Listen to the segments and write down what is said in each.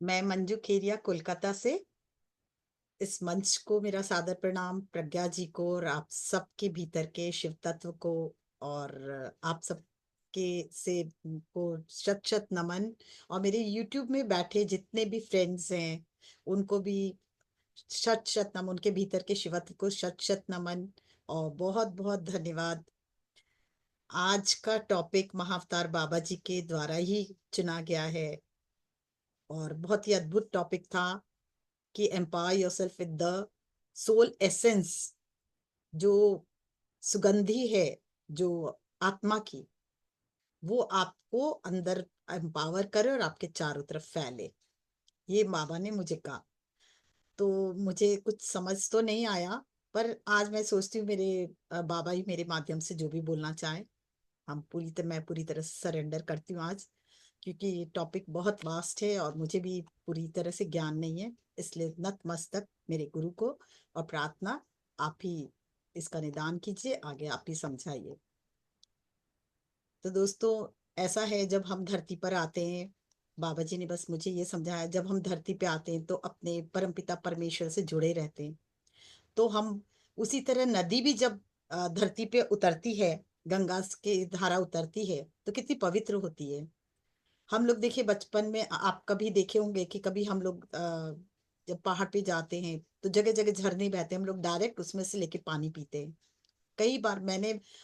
मैं मंजू खेरिया कोलकाता से। इस मंच को मेरा सादर प्रणाम, प्रज्ञा जी को और आप सबके भीतर के शिव तत्व को, और आप सब के से को शत शत नमन। और मेरे यूट्यूब में बैठे जितने भी फ्रेंड्स हैं उनको भी शत शत नमन, उनके भीतर के शिवत्व को शत शत नमन और बहुत बहुत धन्यवाद। आज का टॉपिक महाअवतार बाबा जी के द्वारा ही चुना गया है और बहुत ही अद्भुत टॉपिक था कि empower yourself with the soul essence, जो सुगंधी है, जो आत्मा की, वो आपको अंदर एम्पावर करे और आपके चारों तरफ फैले। ये बाबा ने मुझे कहा। तो मुझे कुछ समझ तो नहीं आया, पर आज मैं सोचती हूँ मेरे बाबा ही मेरे माध्यम से जो भी बोलना चाहे, मैं पूरी तरह से सरेंडर करती हूँ आज। क्योंकि ये टॉपिक बहुत वास्ट है और मुझे भी पूरी तरह से ज्ञान नहीं है, इसलिए नतमस्तक मेरे गुरु को और प्रार्थना, आप ही इसका निदान कीजिए, आगे आप ही समझाइए। तो दोस्तों, ऐसा है, जब हम धरती पर आते हैं, बाबा जी ने बस मुझे ये समझाया, जब हम धरती पे आते हैं तो अपने परमपिता परमेश्वर से जुड़े रहते हैं। तो हम उसी तरह नदी भी जब धरती पे उतरती है, गंगा की धारा उतरती है तो कितनी पवित्र होती है। हम लोग देखिए बचपन में आप कभी देखे होंगे कि कभी हम लोग जब पहाड़ पे जाते हैं तो जगह जगह झरने बहते हैं, हम लोग डायरेक्ट उसमें से लेके पानी पीते हैं। कई बार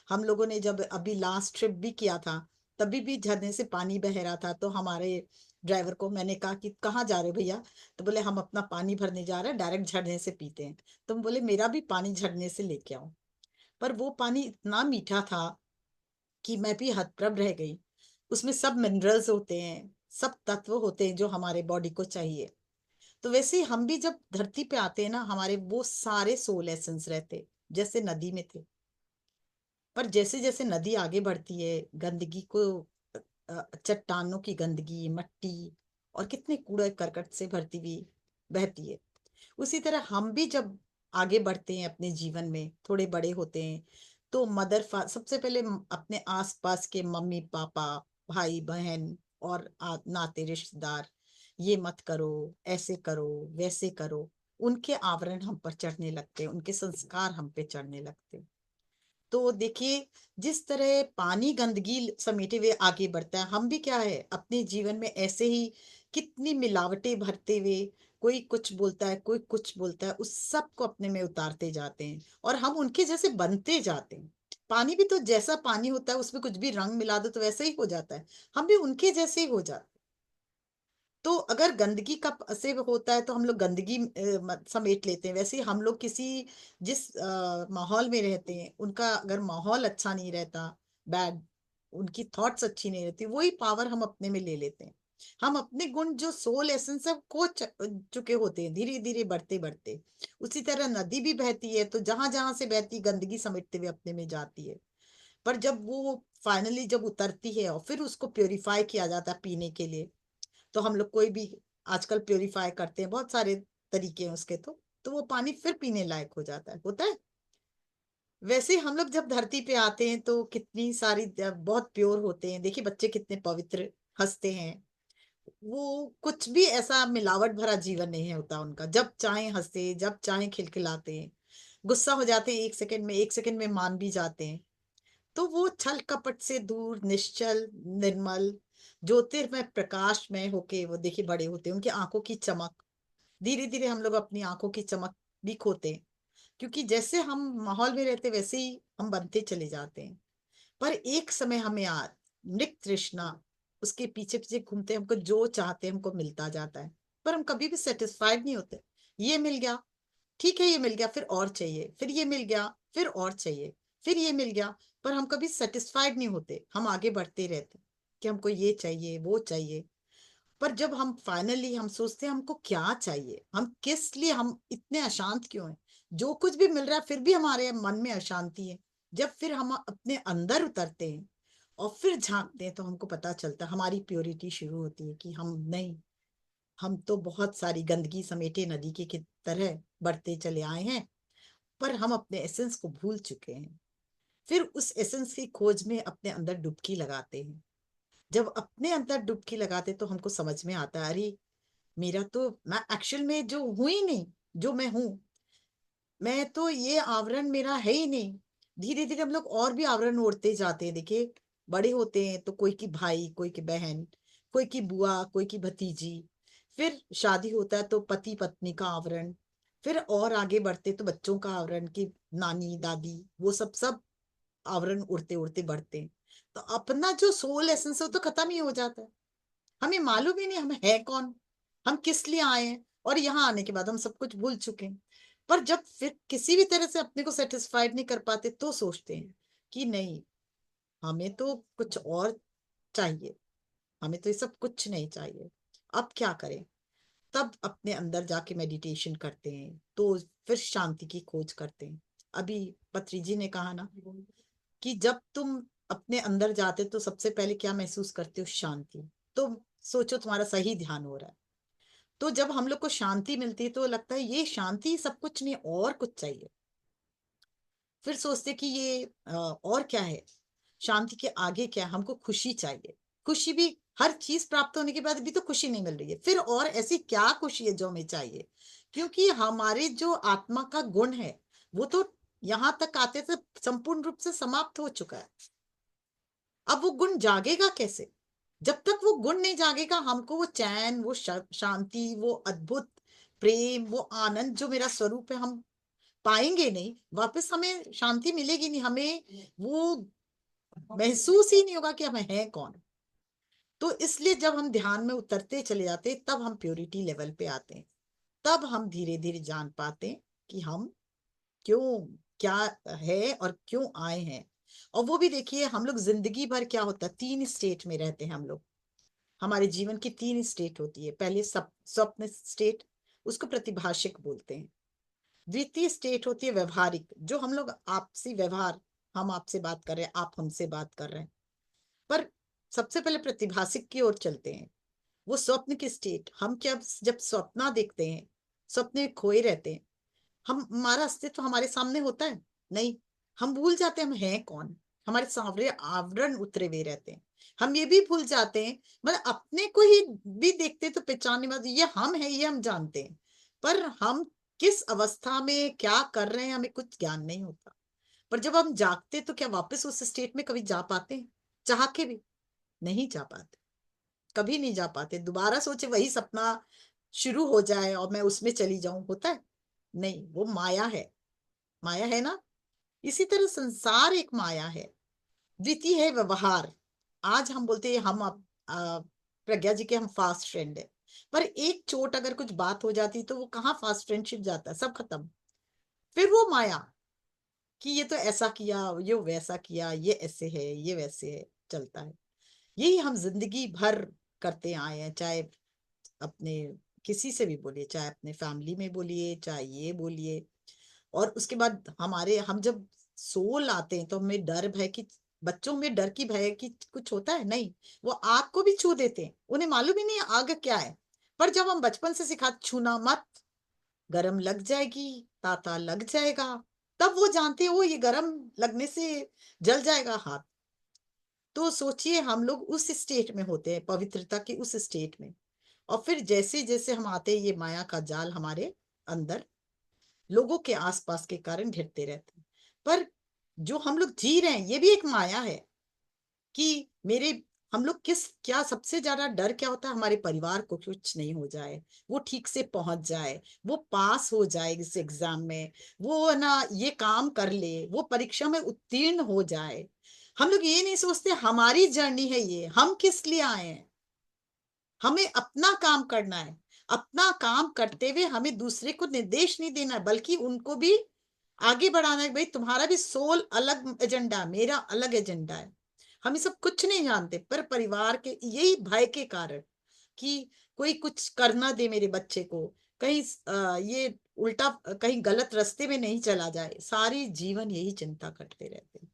हम लोगों ने जब अभी लास्ट ट्रिप भी किया था, तभी भी झरने से पानी बह रहा था, तो हमारे ड्राइवर को मैंने कहा कि कहाँ जा रहे हो भैया। तो बोले हम अपना पानी भरने जा रहे हैं, डायरेक्ट झरने से पीते हैं। तो हम बोले मेरा भी पानी झरने से लेके आओ। पर वो पानी इतना मीठा था कि मैं भी हतप्रभ रह गई। उसमें सब मिनरल्स होते हैं, सब तत्व होते हैं जो हमारे बॉडी को चाहिए। तो वैसे ही हम भी जब धरती पे आते हैं ना, हमारे वो सारे सोल एसेंस रहते जैसे नदी में थे। पर जैसे जैसे नदी आगे बढ़ती है, गंदगी को, चट्टानों की गंदगी, मट्टी और कितने कूड़े करकट से भरती हुई बहती है, उसी तरह हम भी जब आगे बढ़ते हैं अपने जीवन में, थोड़े बड़े होते हैं, तो सबसे पहले अपने आसपास के मम्मी पापा, भाई बहन और नाते रिश्तेदार, ये मत करो, ऐसे करो, वैसे करो, उनके आवरण हम पर चढ़ने लगते हैं, उनके संस्कार हम पे चढ़ने लगते हैं। तो देखिए, जिस तरह पानी गंदगी समेटे हुए आगे बढ़ता है, हम भी क्या है अपने जीवन में ऐसे ही कितनी मिलावटें भरते हुए, कोई कुछ बोलता है, कोई कुछ बोलता है, उस सब को अपने में उतारते जाते हैं और हम उनके जैसे बनते जाते हैं। पानी भी तो जैसा पानी होता है उसमें कुछ भी रंग मिला दो तो वैसे ही हो जाता है, हम भी उनके जैसे ही हो जाते हैं। तो अगर गंदगी का से होता है तो हम लोग गंदगी समेट लेते हैं। वैसे ही हम लोग जिस माहौल में रहते हैं, उनका अगर माहौल अच्छा नहीं रहता, बैड, उनकी थॉट्स अच्छी नहीं रहती, वही पावर हम अपने में ले लेते हैं। हम अपने गुण जो सोल एसेंस है खो चुके होते हैं, धीरे धीरे बढ़ते बढ़ते। उसी तरह नदी भी बहती है तो जहां जहां से बहती गंदगी समेटते हुए अपने में जाती है। पर जब वो फाइनली जब उतरती है और फिर उसको प्योरीफाई किया जाता है पीने के लिए, तो हम लोग कोई भी आजकल प्योरीफाई करते हैं, बहुत सारे तरीके हैं उसके। तो वो पानी फिर पीने लायक हो जाता है, होता है। वैसे ही हम लोग जब धरती पे आते हैं तो कितनी सारी बहुत प्योर होते हैं। देखिए बच्चे कितने पवित्र हंसते हैं, वो कुछ भी ऐसा मिलावट भरा जीवन नहीं होता उनका। जब चाहे हंसते, जब चाहे खिलखिलाते हैं, गुस्सा हो जाते हैं एक सेकंड में, एक सेकंड में मान भी जाते हैं। तो वो छल कपट से दूर, निश्चल, निर्मल, ज्योतिर्मय प्रकाश में होके वो देखिए बड़े होते हैं। उनकी आंखों की चमक, धीरे धीरे हम लोग अपनी आंखों की चमक भी खोते हैं, क्योंकि जैसे हम माहौल में रहते वैसे ही हम बनते चले जाते हैं। पर एक समय हमें याद, निक तृष्णा, उसके पीछे पीछे घूमते हैं, हमको जो चाहते हैं हमको मिलता जाता है, पर हम कभी भी सेटिस्फाइड नहीं होते। ये मिल गया, ठीक है, ये मिल गया, फिर और चाहिए, फिर ये मिल गया, फिर और चाहिए, फिर ये मिल गया, पर हम कभी सेटिस्फाइड नहीं होते, हम आगे बढ़ते रहते कि हमको ये चाहिए, वो चाहिए। पर जब हम फाइनली हम सोचते हैं हमको क्या चाहिए, हम किस लिए हम इतने अशांत क्यों हैं, जो कुछ भी मिल रहा है फिर भी हमारे मन में अशांति है। जब फिर हम अपने अंदर उतरते हैं और फिर झांकते हैं तो हमको पता चलता है, हमारी प्योरिटी शुरू होती है कि हम नहीं, हम तो बहुत सारी गंदगी समेटे नदी के की तरह बढ़ते चले आए हैं, पर हम अपने एसेंस को भूल चुके हैं। फिर उस एसेंस की खोज में अपने अंदर डुबकी लगाते हैं। जब अपने अंदर डुबकी लगाते तो हमको समझ में आता है, अरे मेरा तो, मैं एक्चुअल में जो हूं ही नहीं, जो मैं हूं, मैं तो ये आवरण मेरा है ही नहीं। धीरे धीरे हम लोग और भी आवरण ओढ़ते जाते हैं। देखिए, बड़े होते हैं तो कोई की भाई, कोई की बहन, कोई की बुआ, कोई की भतीजी, फिर शादी होता है तो पति पत्नी का आवरण, फिर और आगे बढ़ते तो बच्चों का आवरण की नानी दादी, वो सब सब आवरण उड़ते उड़ते बढ़ते हैं। तो अपना जो सोल एसेंस है वो तो खत्म ही हो जाता है। हमें मालूम ही नहीं हम है कौन, हम किस लिए आए हैं, और यहाँ आने के बाद हम सब कुछ भूल चुके हैं। पर जब फिर किसी भी तरह से अपने को सेटिस्फाइड नहीं कर पाते तो सोचते हैं कि नहीं, हमें तो कुछ और चाहिए, हमें तो ये सब कुछ नहीं चाहिए, अब क्या करें। तब अपने अंदर जाके मेडिटेशन करते हैं, तो फिर शांति की खोज करते हैं। अभी पत्री जी ने कहा ना कि जब तुम अपने अंदर जाते तो सबसे पहले क्या महसूस करते हो? शांति। तो सोचो तुम्हारा सही ध्यान हो रहा है। तो जब हम लोग को शांति मिलती है तो लगता है ये शांति सब कुछ नहीं, और कुछ चाहिए। फिर सोचते कि ये और क्या है, शांति के आगे क्या है? हमको खुशी चाहिए। खुशी भी, हर चीज प्राप्त होने के बाद भी तो खुशी नहीं मिल रही है, फिर और ऐसी क्या खुशी है जो हमें चाहिए? क्योंकि हमारे जो आत्मा का गुण है वो तो यहाँ तक आते थे संपूर्ण रूप से समाप्त हो चुका है। अब वो गुण जागेगा कैसे? जब तक वो गुण नहीं जागेगा, हमको वो चैन, वो शांति, वो अद्भुत प्रेम, वो आनंद जो मेरा स्वरूप है, हम पाएंगे नहीं वापस। हमें शांति मिलेगी नहीं, हमें वो महसूस ही नहीं होगा कि हम हैं कौन। तो इसलिए जब हम ध्यान में उतरते चले जाते हैं तब हम प्योरिटी लेवल पे आते हैं। तब हम धीरे धीरे जान पाते हैं कि हम क्यों, क्या है और क्यों आए हैं। और वो भी देखिए, हम लोग जिंदगी भर क्या होता है, 3 स्टेट में रहते हैं हम लोग। हमारे जीवन की 3 स्टेट होती है। पहले स्वप्न स्टेट, उसको प्रतिभाषिक बोलते हैं। द्वितीय स्टेट होती है व्यवहारिक, जो हम लोग आपसी व्यवहार, हम आपसे बात कर रहे हैं, आप हमसे बात कर रहे हैं। पर सबसे पहले प्रतिभाषिक की ओर चलते हैं। वो स्वप्न की स्टेट, हम क्या, जब स्वप्न देखते हैं, स्वप्न में खोए रहते हैं, हम, हमारा अस्तित्व हमारे सामने होता है नहीं, हम भूल जाते हैं हम हैं कौन। हमारे सामने आवरण उतरे हुए रहते हैं। हम ये भी भूल जाते हैं, मतलब अपने को ही भी देखते तो पहचानने में ये हम है, ये हम जानते हैं, पर हम किस अवस्था में क्या कर रहे हैं हमें कुछ ज्ञान नहीं होता। पर जब हम जागते तो क्या वापस उस स्टेट में कभी जा पाते हैं? चाह के भी नहीं जा पाते, कभी नहीं जा पाते। दोबारा सोचे वही सपना शुरू हो जाए और मैं उसमें चली जाऊं, होता है? नहीं, वो माया है। माया है ना। इसी तरह संसार एक माया है। द्वितीय है व्यवहार। आज हम बोलते हैं हम प्रज्ञा जी के हम फास्ट फ्रेंड है, पर एक चोट अगर कुछ बात हो जाती तो वो कहाँ फास्ट फ्रेंडशिप जाता है, सब खत्म। फिर वो माया कि ये तो ऐसा किया, ये वैसा किया, ये ऐसे है, ये वैसे है, चलता है। यही हम जिंदगी भर करते आए हैं। चाहे अपने किसी से भी बोलिए, चाहे अपने फैमिली में बोलिए, चाहे ये बोलिए। और उसके बाद हमारे, हम जब सोल आते हैं तो हमें डर भय की, बच्चों में डर की भय की कुछ होता है नहीं। वो आग को भी छू देते हैं, उन्हें मालूम ही नहीं है आग क्या है। पर जब हम बचपन से सिखा छूना मत, गरम लग जाएगी, ताता लग जाएगा, तब वो जानते हो ये गरम लगने से जल जाएगा हाथ। तो सोचिए हम लोग उस स्टेट में होते हैं, पवित्रता की उस स्टेट में। और फिर जैसे जैसे हम आते हैं, ये माया का जाल हमारे अंदर लोगों के आसपास के कारण घिरते रहते हैं। पर जो हम लोग जी रहे हैं ये भी एक माया है कि मेरे, हम लोग किस, क्या सबसे ज्यादा डर क्या होता है? हमारे परिवार को कुछ नहीं हो जाए, वो ठीक से पहुंच जाए, वो पास हो जाए इस एग्जाम में, वो ना ये काम कर ले, वो परीक्षा में उत्तीर्ण हो जाए। हम लोग ये नहीं सोचते हमारी जर्नी है ये, हम किस लिए आए हैं। हमें अपना काम करना है। अपना काम करते हुए हमें दूसरे को निर्देश नहीं देना है, बल्कि उनको भी आगे बढ़ाना है। भाई तुम्हारा भी सोल अलग एजेंडा है, मेरा अलग एजेंडा है। हम ये सब कुछ नहीं जानते, पर परिवार के यही भय के कारण कि कोई कुछ करना दे मेरे बच्चे को, कहीं ये उल्टा, कहीं गलत रास्ते में नहीं चला जाए, सारी जीवन यही चिंता करते रहते हैं।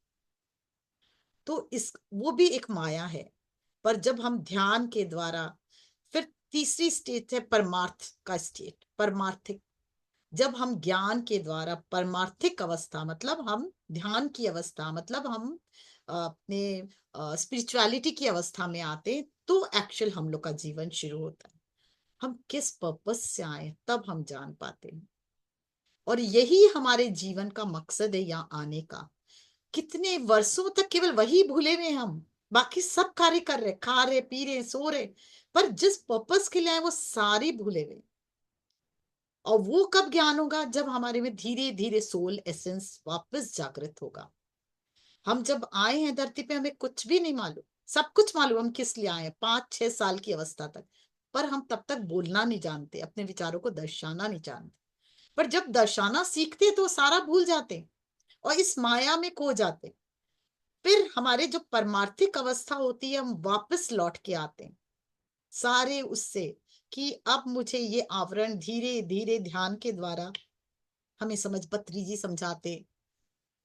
तो इस, वो भी एक माया है। पर जब हम ध्यान के द्वारा, फिर तीसरी स्टेट है परमार्थ का स्टेट, परमार्थिक। जब हम ज्ञान के द्वारा परमार्थिक अवस्था, मतलब हम ध्यान की अवस्था, मतलब हम अपने स्पिरिचुअलिटी की अवस्था में आते, तो एक्चुअल हम लोग का जीवन शुरू होता है। हम किस पर्पस से आए तब हम जान पाते हैं। और यही हमारे जीवन का मकसद है यहाँ आने का। कितने वर्षों तक केवल वही भूले हुए हम, बाकी सब कार्य कर रहे, खा रहे पी रहे सो रहे, पर जिस पर्पस के लिए आए वो सारी भूले हुए। और वो कब ज्ञान होगा? जब हमारे में धीरे धीरे सोल एसेंस वापस जागृत होगा। हम जब आए हैं धरती पे हमें कुछ भी नहीं मालूम, सब कुछ मालूम हम किस लिए आए हैं, 5-6 साल की अवस्था तक, पर हम तब तक बोलना नहीं जानते, अपने विचारों को दर्शाना नहीं जानते। पर जब दर्शाना सीखते तो सारा भूल जाते और इस माया में खो जाते। फिर हमारे जो परमार्थिक अवस्था होती है हम वापस लौट के आते हैं सारे उससे, कि अब मुझे ये आवरण धीरे धीरे ध्यान के द्वारा, हमें समझ पत्री जी समझाते,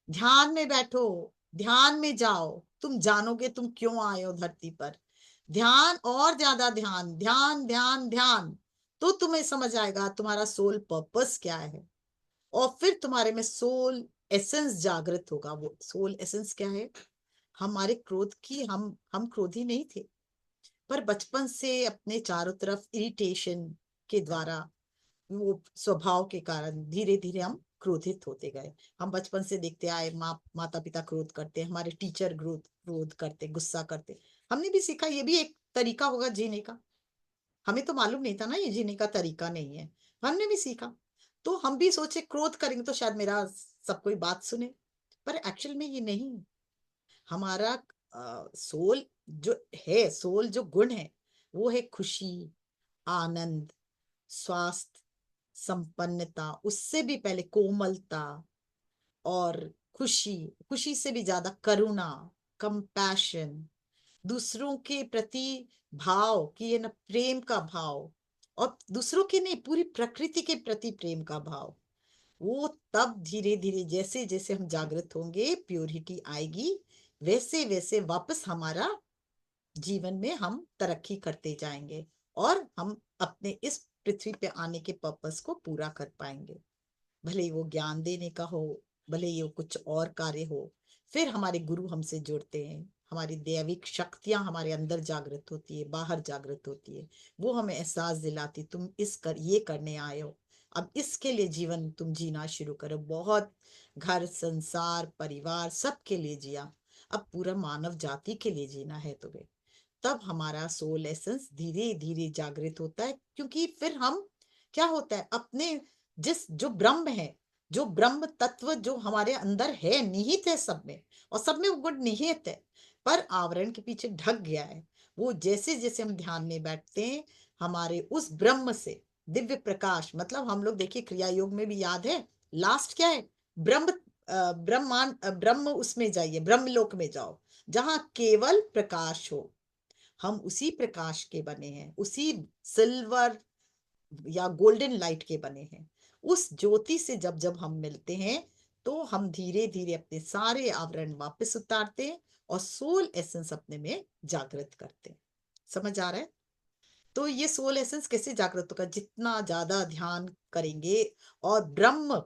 ध्यान में बैठो, ध्यान में जाओ, तुम जानोगे तुम क्यों आए हो धरती पर। ध्यान और ज्यादा ध्यान, ध्यान ध्यान ध्यान, तो तुम्हें समझ आएगा तुम्हारा सोल पर्पस क्या है। और फिर तुम्हारे में सोल एसेंस जागृत होगा। वो सोल एसेंस क्या है? हमारे क्रोध की, हम क्रोधी नहीं थे, पर बचपन से अपने चारों तरफ इरिटेशन के द्वारा, वो स्वभाव के कारण धीरे धीरे हम क्रोधित होते गए। हम बचपन से देखते आए, माता पिता क्रोध करते, हमारे टीचर क्रोध क्रोध करते, गुस्सा करते। हमने भी सीखा ये भी एक तरीका होगा जीने का। हमें तो मालूम नहीं था ना ये जीने का तरीका नहीं है, हमने भी सीखा। तो हम भी सोचे क्रोध करेंगे तो शायद मेरा सब कोई बात सुने, पर एक्चुअल में ये नहीं। हमारा सोल जो है, सोल जो गुण है, वो है खुशी, आनंद, स्वास्थ्य, संपन्नता, उससे भी पहले कोमलता, और खुशी, खुशी से भी ज्यादा करुणा, कंपैशन, दूसरों के प्रति भाव, कि ये ना प्रेम का भाव, और दूसरों के नहीं पूरी प्रकृति के प्रति प्रेम का भाव। वो तब धीरे धीरे जैसे जैसे हम जागृत होंगे, प्योरिटी आएगी, वैसे वैसे वापस हमारा जीवन में हम तरक्की करते जाएंगे और हम अपने इस पृथ्वी पे आने के पर्पस को पूरा कर पाएंगे। भले ही वो ज्ञान देने का हो, भले ही वो कुछ और कार्य हो। फिर हमारे गुरु हमसे जुड़ते हैं, हमारी दैविक शक्तियां हमारे अंदर जागृत होती है, बाहर जागृत होती है। वो हमें एहसास दिलाती, तुम ये करने आए हो, अब इसके लिए जीवन तुम जीना शुरू करो। बहुत घर संसार परिवार सबके लिए जिया, अब पूरा मानव जाति के लिए जीना है तुम्हें। तब हमारा सोल एसेंस धीरे धीरे जागृत होता है, क्योंकि फिर हम, क्या होता है, अपने जिस जो ब्रह्म है, जो ब्रह्म तत्व जो हमारे अंदर है, निहित है सब में, और सब में वो गुण निहित है, पर आवरण के पीछे ढक गया है। वो जैसे जैसे हम ध्यान में बैठते हैं, हमारे उस ब्रह्म से दिव्य प्रकाश, मतलब हम लोग देखिए क्रिया योग में भी याद है, लास्ट क्या है? ब्रह्म, ब्रह्म उसमें जाइए, ब्रह्मलोक में जाओ, जहां केवल प्रकाश हो। हम उसी प्रकाश के बने हैं, उसी सिल्वर या गोल्डन लाइट के बने हैं। उस ज्योति से जब जब हम मिलते हैं, तो हम धीरे धीरे अपने सारे आवरण वापस उतारते हैं और सोल एसेंस अपने में जागृत करते हैं। समझ आ रहा है? तो ये सोल एसेंस कैसे जागृत होगा? जितना ज्यादा ध्यान करेंगे और ब्रह्म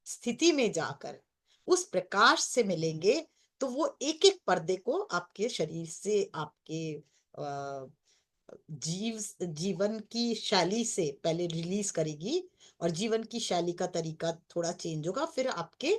स्थिति में जाकर उस प्रकाश से मिलेंगे, तो वो एक एक पर्दे को आपके शरीर से, आपके जीवन की शैली से पहले रिलीज करेगी, और जीवन की शैली का तरीका थोड़ा चेंज होगा, फिर आपके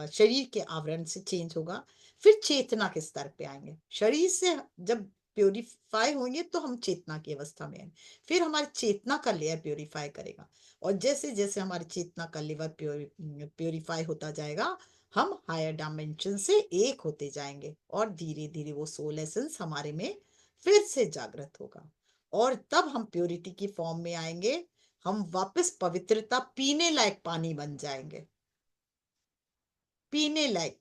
शरीर के आवरण से चेंज होगा, फिर चेतना के स्तर पे आएंगे। शरीर से जब प्योरीफाई होंगे तो हम चेतना की अवस्था में आएंगे, फिर हमारी चेतना का लेयर प्योरीफाई करेगा, और जैसे जैसे हमारी चेतना का लेवर प्योरीफाई होता जाएगा, हम हायर डायमेंशन से एक होते जाएंगे, और धीरे धीरे वो सोल एसेंस हमारे में फिर से जागृत होगा, और तब हम प्योरिटी की फॉर्म में आएंगे। हम वापस पवित्रता, पीने लायक पानी बन जाएंगे, पीने लायक।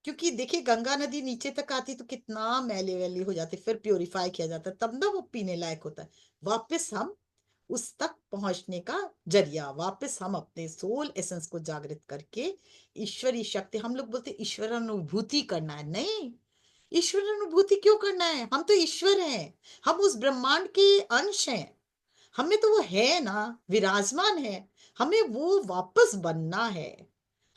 क्योंकि देखिए गंगा नदी नीचे तक आती तो कितना मैले वैली हो जाती, फिर प्योरीफाई किया जाता, तब ना वो पीने लायक होता है। वापस हम उस तक पहुंचने का जरिया, वापस हम अपने सोल एसेंस को जागृत करके ईश्वरी शक्ति, हम लोग बोलते ईश्वर अनुभूति करना है, नहीं, ईश्वर अनुभूति क्यों करना है? हम तो ईश्वर हैं, हम उस ब्रह्मांड के अंश हैं, हमें तो वो है ना, विराजमान है। हमें वो वापस बनना है,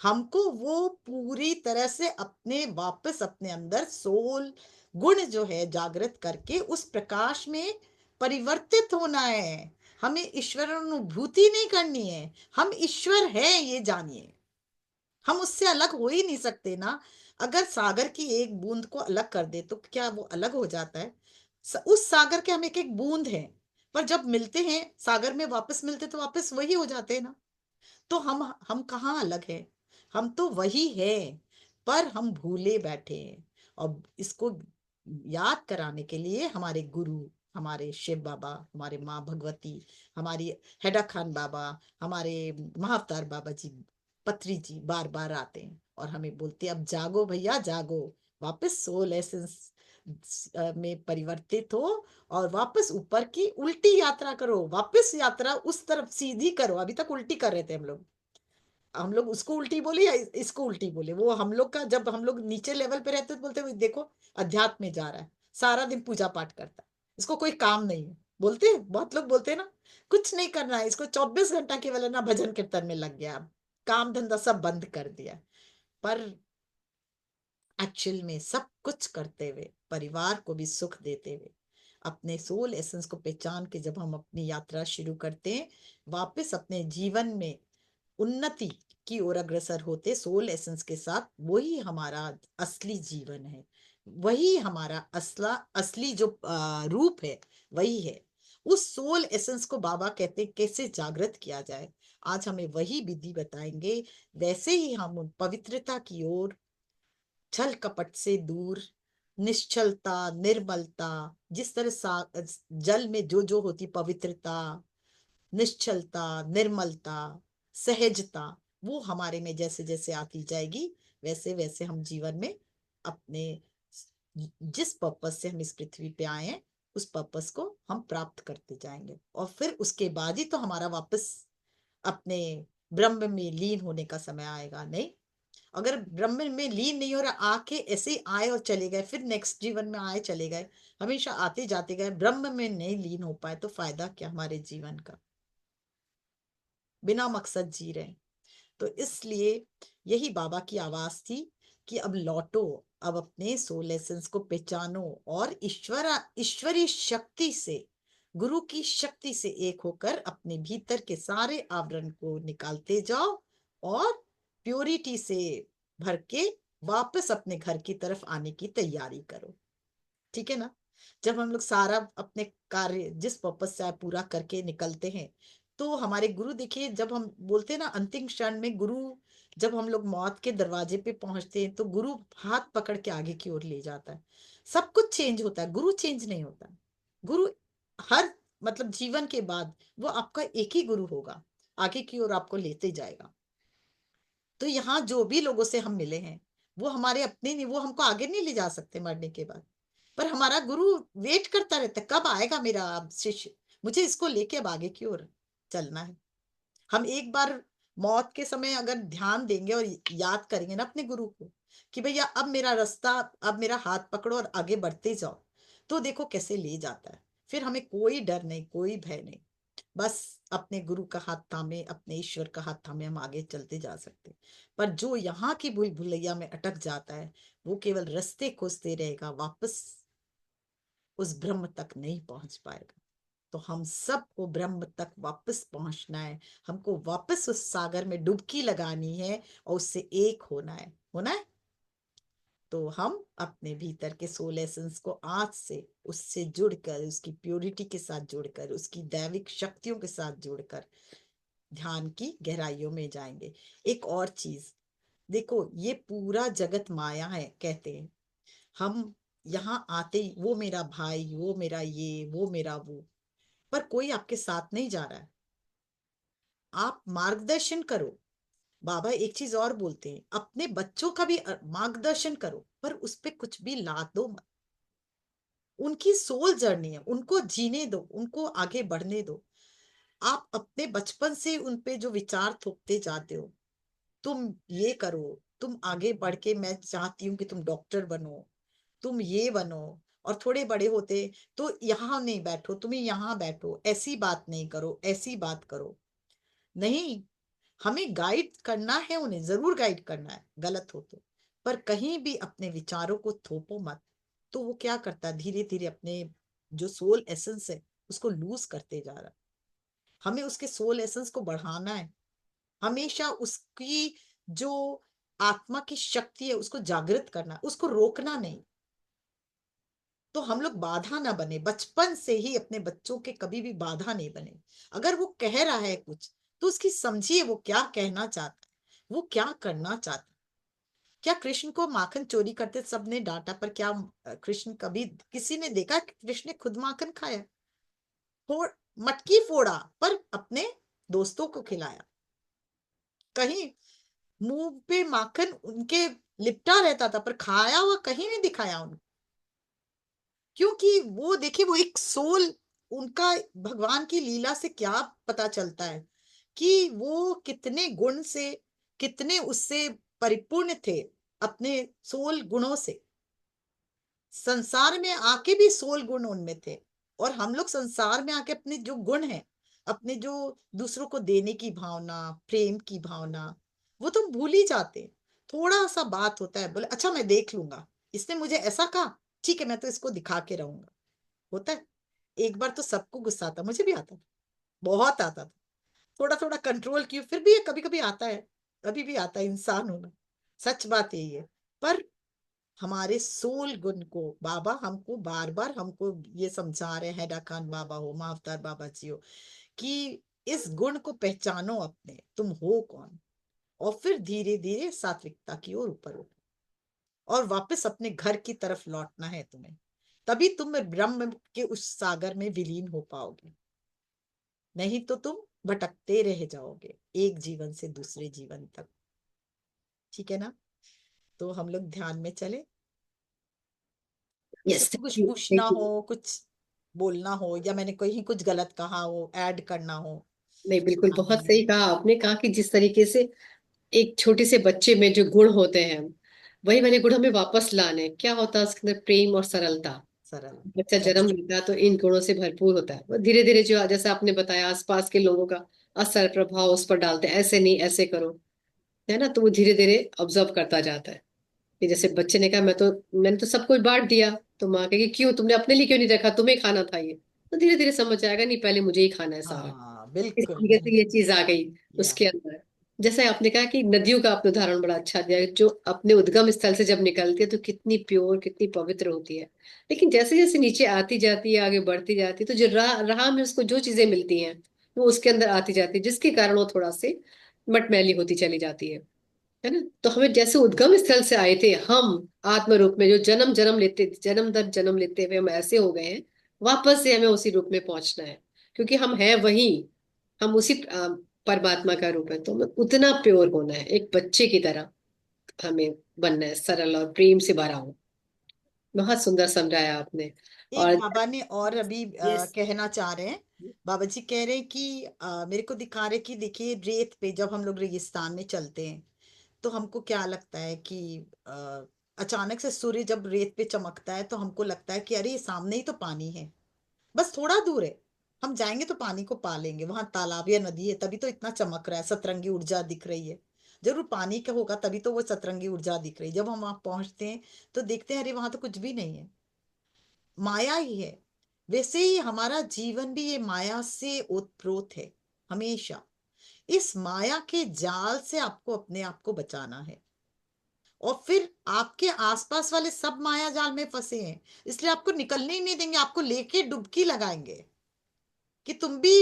हमको वो पूरी तरह से अपने वापस अपने अंदर सोल गुण जो है जागृत करके उस प्रकाश में परिवर्तित होना है। हमें ईश्वर अनुभूति नहीं करनी है, हम ईश्वर हैं ये जानिए। हम उससे अलग हो ही नहीं सकते ना। अगर सागर की एक बूंद को अलग कर दे तो क्या वो अलग हो जाता है? उस सागर के हम एक एक बूंद हैं, पर जब मिलते हैं सागर में वापस मिलते तो वापस वही हो जाते हैं ना। तो हम कहाँ अलग हैं? हम तो वही हैं, पर हम भूले बैठे हैं। और इसको याद कराने के लिए हमारे गुरु, हमारे शिव बाबा, हमारे माँ भगवती, हमारी हेडा खान बाबा, हमारे महाअवतार बाबा जी, पत्री जी बार बार आते हैं और हमें बोलते हैं अब जागो भैया जागो, वापस सोल एसेंस में परिवर्तित हो और वापस ऊपर की उल्टी यात्रा करो, वापस यात्रा उस तरफ सीधी करो। अभी तक उल्टी कर रहे थे हम लोग। हम लोग उसको उल्टी बोले या इसको उल्टी बोले, वो हम लोग का, जब हम लोग नीचे लेवल पे रहते तो बोलते हैं, देखो अध्यात्म में जा रहा है, सारा दिन पूजा पाठ करता है, इसको कोई काम नहीं है। बोलते हैं, बहुत लोग बोलते हैं ना, कुछ नहीं करना है इसको, 24 घंटा केवल है ना भजन कीर्तन में लग गया, अब काम धंधा सब बंद कर दिया। पर एक्चुअल में सब कुछ करते हुए, परिवार को भी सुख देते हुए, अपने सोल एसेंस को पहचान के जब हम अपनी यात्रा शुरू करते हैं, वापस अपने जीवन में उन्नति की ओर अग्रसर होते सोल एसेंस के साथ, वही हमारा असली जीवन है, वही हमारा असली जो रूप है वही है। उस सोल एसेंस को बाबा कहते कैसे जागृत किया जाए, आज हमें वही विधि बताएंगे। वैसे ही हम उन पवित्रता की ओर, छल कपट से दूर, निश्चलता, निर्मलता, जिस तरह जल में जो जो होती पवित्रता, निश्चलता, निर्मलता, सहजता, वो हमारे में जैसे जैसे आती जाएगी, वैसे वैसे हम जीवन में अपने जिस पर्पस से हम इस पृथ्वी पे आए हैं उस पर्पस को हम प्राप्त करते जाएंगे। और फिर उसके बाद ही तो हमारा वापस अपने ब्रह्म में लीन होने का समय आएगा। नहीं, अगर ब्रह्म में लीन नहीं हो रहा, आके ऐसे ही आए और चले गए, फिर नेक्स्ट जीवन में आए चले गए, हमेशा आते जाते गए, ब्रह्म में नहीं लीन हो पाए, तो फायदा क्या हमारे जीवन का? बिना मकसद जी रहे हैं। तो इसलिए यही बाबा की आवाज थी कि अब लौटो, अब अपने सोल एसेंस को पहचानो और ईश्वरी शक्ति से, गुरु की शक्ति से एक होकर अपने भीतर के सारे आवरण को निकालते जाओ और प्योरिटी से भर के वापस अपने घर की तरफ आने की तैयारी करो। ठीक है ना? जब हम लोग सारा अपने कार्य जिस पर्पस से पूरा करके निकलते हैं, तो हमारे गुरु देखिए, जब हम बोलते हैं ना अंतिम क्षण में गुरु, जब हम लोग मौत के दरवाजे पे पहुंचते हैं तो गुरु हाथ पकड़ के आगे की ओर ले जाता है। सब कुछ चेंज होता है, गुरु चेंज नहीं होता। गुरु हर मतलब जीवन के बाद वो आपका एक ही गुरु होगा, आगे की ओर आपको लेते जाएगा। तो यहाँ जो भी लोगों से हम मिले हैं वो हमारे अपने नहीं, वो हमको आगे नहीं ले जा सकते मरने के बाद, पर हमारा गुरु वेट करता रहता है, कब आएगा मेरा अब शिष्य, मुझे इसको लेके अब आगे की ओर चलना है। हम एक बार मौत के समय अगर ध्यान देंगे और याद करेंगे ना अपने गुरु को कि भैया अब मेरा रास्ता, अब मेरा हाथ पकड़ो और आगे बढ़ते जाओ, तो देखो कैसे ले जाता है। फिर हमें कोई डर नहीं, कोई भय नहीं, बस अपने गुरु का हाथ थामे, अपने ईश्वर का हाथ थामे हम आगे चलते जा सकते हैं। पर जो यहाँ की भूल भुलैया में अटक जाता है, वो केवल रास्ते खोजते रहेगा, वापस उस ब्रह्म तक नहीं पहुंच पाएगा। तो हम सबको ब्रह्म तक वापस पहुंचना है, हमको वापस उस सागर में डुबकी लगानी है और उससे एक होना है, होना है। तो हम अपने भीतर के सोल एसेंस को आज से उससे जुड़कर, उसकी प्योरिटी के साथ जुड़कर, उसकी दैविक शक्तियों के साथ जुड़कर ध्यान की गहराइयों में जाएंगे। एक और चीज देखो, ये पूरा जगत माया है कहते हैं हम, यहाँ आते ही वो मेरा भाई, वो मेरा ये, वो मेरा वो, पर कोई आपके साथ नहीं जा रहा है। आप मार्गदर्शन करो। बाबा एक चीज और बोलते हैं, अपने बच्चों का भी मार्गदर्शन करो, पर उस पे कुछ भी लाद दो मत। उनकी सोल जर्नी है, उनको जीने दो, उनको आगे बढ़ने दो। आप अपने बचपन से उन पे जो विचार थोपते जाते हो, तुम ये करो, तुम आगे बढ़ के, मैं चाहती हूँ कि तुम डॉक्टर बनो, तुम ये बनो, और थोड़े बड़े होते तो यहाँ नहीं बैठो, तुम्हें यहाँ बैठो, ऐसी बात नहीं करो, ऐसी बात करो। नहीं, हमें गाइड करना है, उन्हें जरूर गाइड करना है, गलत हो तो, पर कहीं भी अपने विचारों को थोपो मत। तो वो क्या करता है, धीरे धीरे अपने जो सोल एसेंस है उसको लूज करते जा रहा है। हमें उसके सोल एसेंस को बढ़ाना है, हमेशा उसकी जो आत्मा की शक्ति है उसको जागृत करना, उसको रोकना नहीं। तो हम लोग बाधा ना बने, बचपन से ही अपने बच्चों के कभी भी बाधा नहीं बने। अगर वो कह रहा है कुछ तो उसकी समझिए वो क्या कहना चाहता है, वो क्या करना चाहता है। क्या कृष्ण को माखन चोरी करते सबने डांटा, पर क्या कृष्ण कभी किसी ने देखा कि कृष्ण ने खुद माखन खाया? फोड़, मटकी फोड़ा पर अपने दोस्तों को खिलाया। कहीं मुंह पे माखन उनके लिपटा रहता था पर खाया हुआ कहीं नहीं दिखाया उनको। क्योंकि वो देखिए वो एक सोल, उनका भगवान की लीला से क्या पता चलता है कि वो कितने गुण से, कितने उससे परिपूर्ण थे, अपने सोल गुणों से। संसार में आके भी सोल गुण उनमें थे, और हम लोग संसार में आके अपने जो गुण हैं, अपने जो दूसरों को देने की भावना, प्रेम की भावना, वो तुम भूल ही जाते। थोड़ा सा बात होता है, बोले अच्छा मैं देख लूंगा, इसने मुझे ऐसा कहा, ठीक है मैं तो इसको दिखा के रहूंगा। होता है। एक बार तो सबको गुस्सा आता, मुझे भी आता था, बहुत आता था। थोड़ा थोड़ा कंट्रोल किया, फिर भी कभी कभी आता है, अभी भी आता है, इंसान होना। सच बात यही है। पर हमारे सोल गुण को बाबा हमको बार बार हमको ये समझा रहे हैं, डाकान बाबा हो, महाअवतार बाबा जी हो, कि इस गुण को पहचानो, अपने तुम हो कौन। और फिर धीरे धीरे सात्विकता की ओर ऊपर उठो, और वापस अपने घर की तरफ लौटना है तुम्हें। तभी तुम ब्रह्म के उस सागर में विलीन हो पाओगे, नहीं तो तुम भटकते रह जाओगे एक जीवन से दूसरे जीवन तक। ठीक है ना? तो हम लोग ध्यान में चले। किसी यस, को कुछ थैंक यू, पूछना थैंक यू। हो, कुछ बोलना हो, या मैंने कहीं कुछ गलत कहा हो, ऐड करना हो। नहीं, बिल्कुल बहुत हाँ, सही कहा आपने। कहा कि जिस तरीके से एक छोटे से बच्चे में जो गुण होते हैं, वही वाले गुण हमें वापस लाने। क्या होता है उसके अंदर? प्रेम और सरलता। सरल। बच्चा जन्म सच। लेता है तो इन गुणों से भरपूर होता है। वो धीरे धीरे जो जैसे आपने बताया आसपास के लोगों का असर प्रभाव उस पर डालते हैं, ऐसे नहीं ऐसे करो, है ना। तो वो धीरे धीरे ऑब्जर्व करता जाता है कि जैसे बच्चे ने कहा मैंने तो सब कुछ बांट दिया। तो माँ कहेगी क्यों, तुमने अपने लिए क्यों नहीं रखा, तुम्हें खाना था ये। तो धीरे धीरे समझ आएगा, नहीं पहले मुझे ही खाना है सारा। हाँ, इस बिल्कुल तरीके से ये चीज आ गई या उसके अंदर। जैसे आपने कहा कि नदियों का आपने उदाहरण बड़ा अच्छा दिया, जो अपने उद्गम स्थल से जब निकलती है तो कितनी प्योर कितनी पवित्र होती है। लेकिन जैसे जैसे नीचे आती जाती है आगे बढ़ती जाती है तो जो राह में उसको जो चीजें मिलती हैं वो उसके अंदर आती जाती है, जिसके कारण वो थोड़ा से मटमैली होती चली जाती है ना। तो हमें जैसे उद्गम स्थल से आए थे हम आत्म रूप में, जो जन्म जन्म लेते जन्म दर जन्म लेते हुए हम ऐसे हो गए हैं, वापस से हमें उसी रूप में पहुंचना है। क्योंकि हम हैं वही, हम उसी परमात्मा का रूप है। तो हमें उतना प्योर होना है, एक बच्चे की तरह हमें बनना है, सरल और प्रेम से भरा हो। बहुत सुंदर समझाया आपने। एक और बाबा ने और अभी यस, कहना चाह रहे हैं। बाबा जी कह रहे हैं कि मेरे को दिखा रहे कि देखिए रेत पे जब हम लोग रेगिस्तान में चलते हैं तो हमको क्या लगता है कि अचानक से सूर्य जब रेत पे चमकता है तो हमको लगता है कि अरे ये सामने ही तो पानी है, बस थोड़ा दूर है, हम जाएंगे तो पानी को पा लेंगे, वहां तालाब या नदी है तभी तो इतना चमक रहा है, सतरंगी ऊर्जा दिख रही है। जरूर पानी का होगा तभी तो वो सतरंगी ऊर्जा दिख रही है। जब हम वहां पहुंचते हैं तो देखते हैं अरे वहां तो कुछ भी नहीं है, माया ही है। वैसे ही हमारा जीवन भी ये माया से ओतप्रोत है हमेशा। इस माया के जाल से आपको अपने आप को बचाना है। और फिर आपके आसपास वाले सब माया जाल में फंसे हैं, इसलिए आपको निकलने ही नहीं देंगे, आपको लेके डुबकी लगाएंगे कि तुम भी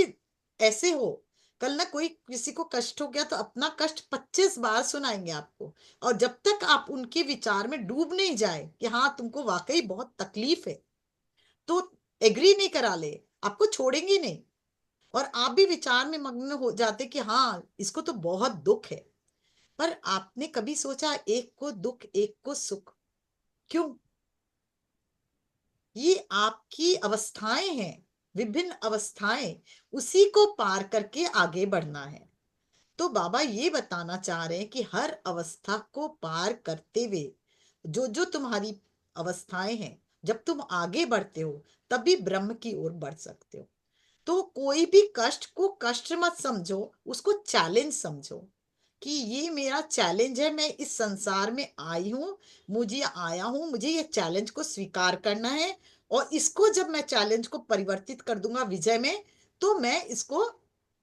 ऐसे हो। कल ना कोई किसी को कष्ट हो गया तो अपना कष्ट 25 बार सुनाएंगे आपको। और जब तक आप उनके विचार में डूब नहीं जाए कि हाँ तुमको वाकई बहुत तकलीफ है, तो एग्री नहीं करा ले, आपको छोड़ेंगे नहीं। और आप भी विचार में मग्न हो जाते कि हाँ इसको तो बहुत दुख है। पर आपने कभी सोचा एक को दुख एक को सुख? क्यों? ये आपकी अवस्थाएं हैं, विभिन्न अवस्थाएं, उसी को पार करके आगे बढ़ना है। तो बाबा ये बताना चाह रहे हैं कि हर अवस्था को पार करते हुए जो जो तुम्हारी अवस्थाएं हैं, जब तुम आगे बढ़ते हो तभी ब्रह्म की ओर बढ़ सकते हो। तो कोई भी कष्ट को कष्ट मत समझो, उसको चैलेंज समझो कि ये मेरा चैलेंज है, मैं इस संसार में आई हूं, मुझे आया हूं, मुझे ये चैलेंज को स्वीकार करना है। और इसको जब मैं चैलेंज को परिवर्तित कर दूंगा विजय में, तो मैं इसको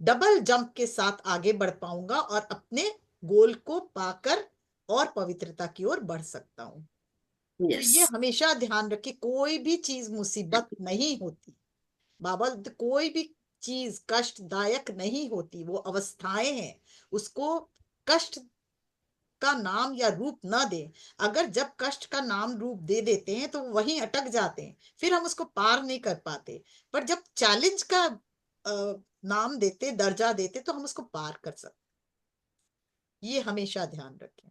डबल जंप के साथ आगे बढ़ पाऊंगा और अपने गोल को पाकर और पवित्रता की ओर बढ़ सकता हूँ। तो यस। ये हमेशा ध्यान रखे, कोई भी चीज मुसीबत नहीं होती बाबा, कोई भी चीज कष्टदायक नहीं होती, वो अवस्थाएं हैं। उसको कष्ट का नाम या रूप ना दें। अगर जब कष्ट का नाम रूप दे देते हैं तो वहीं अटक जाते हैं, फिर हम उसको पार नहीं कर पाते। पर जब चैलेंज का नाम देते, दर्जा देते, तो हम उसको पार कर सकते। ये हमेशा ध्यान रखें।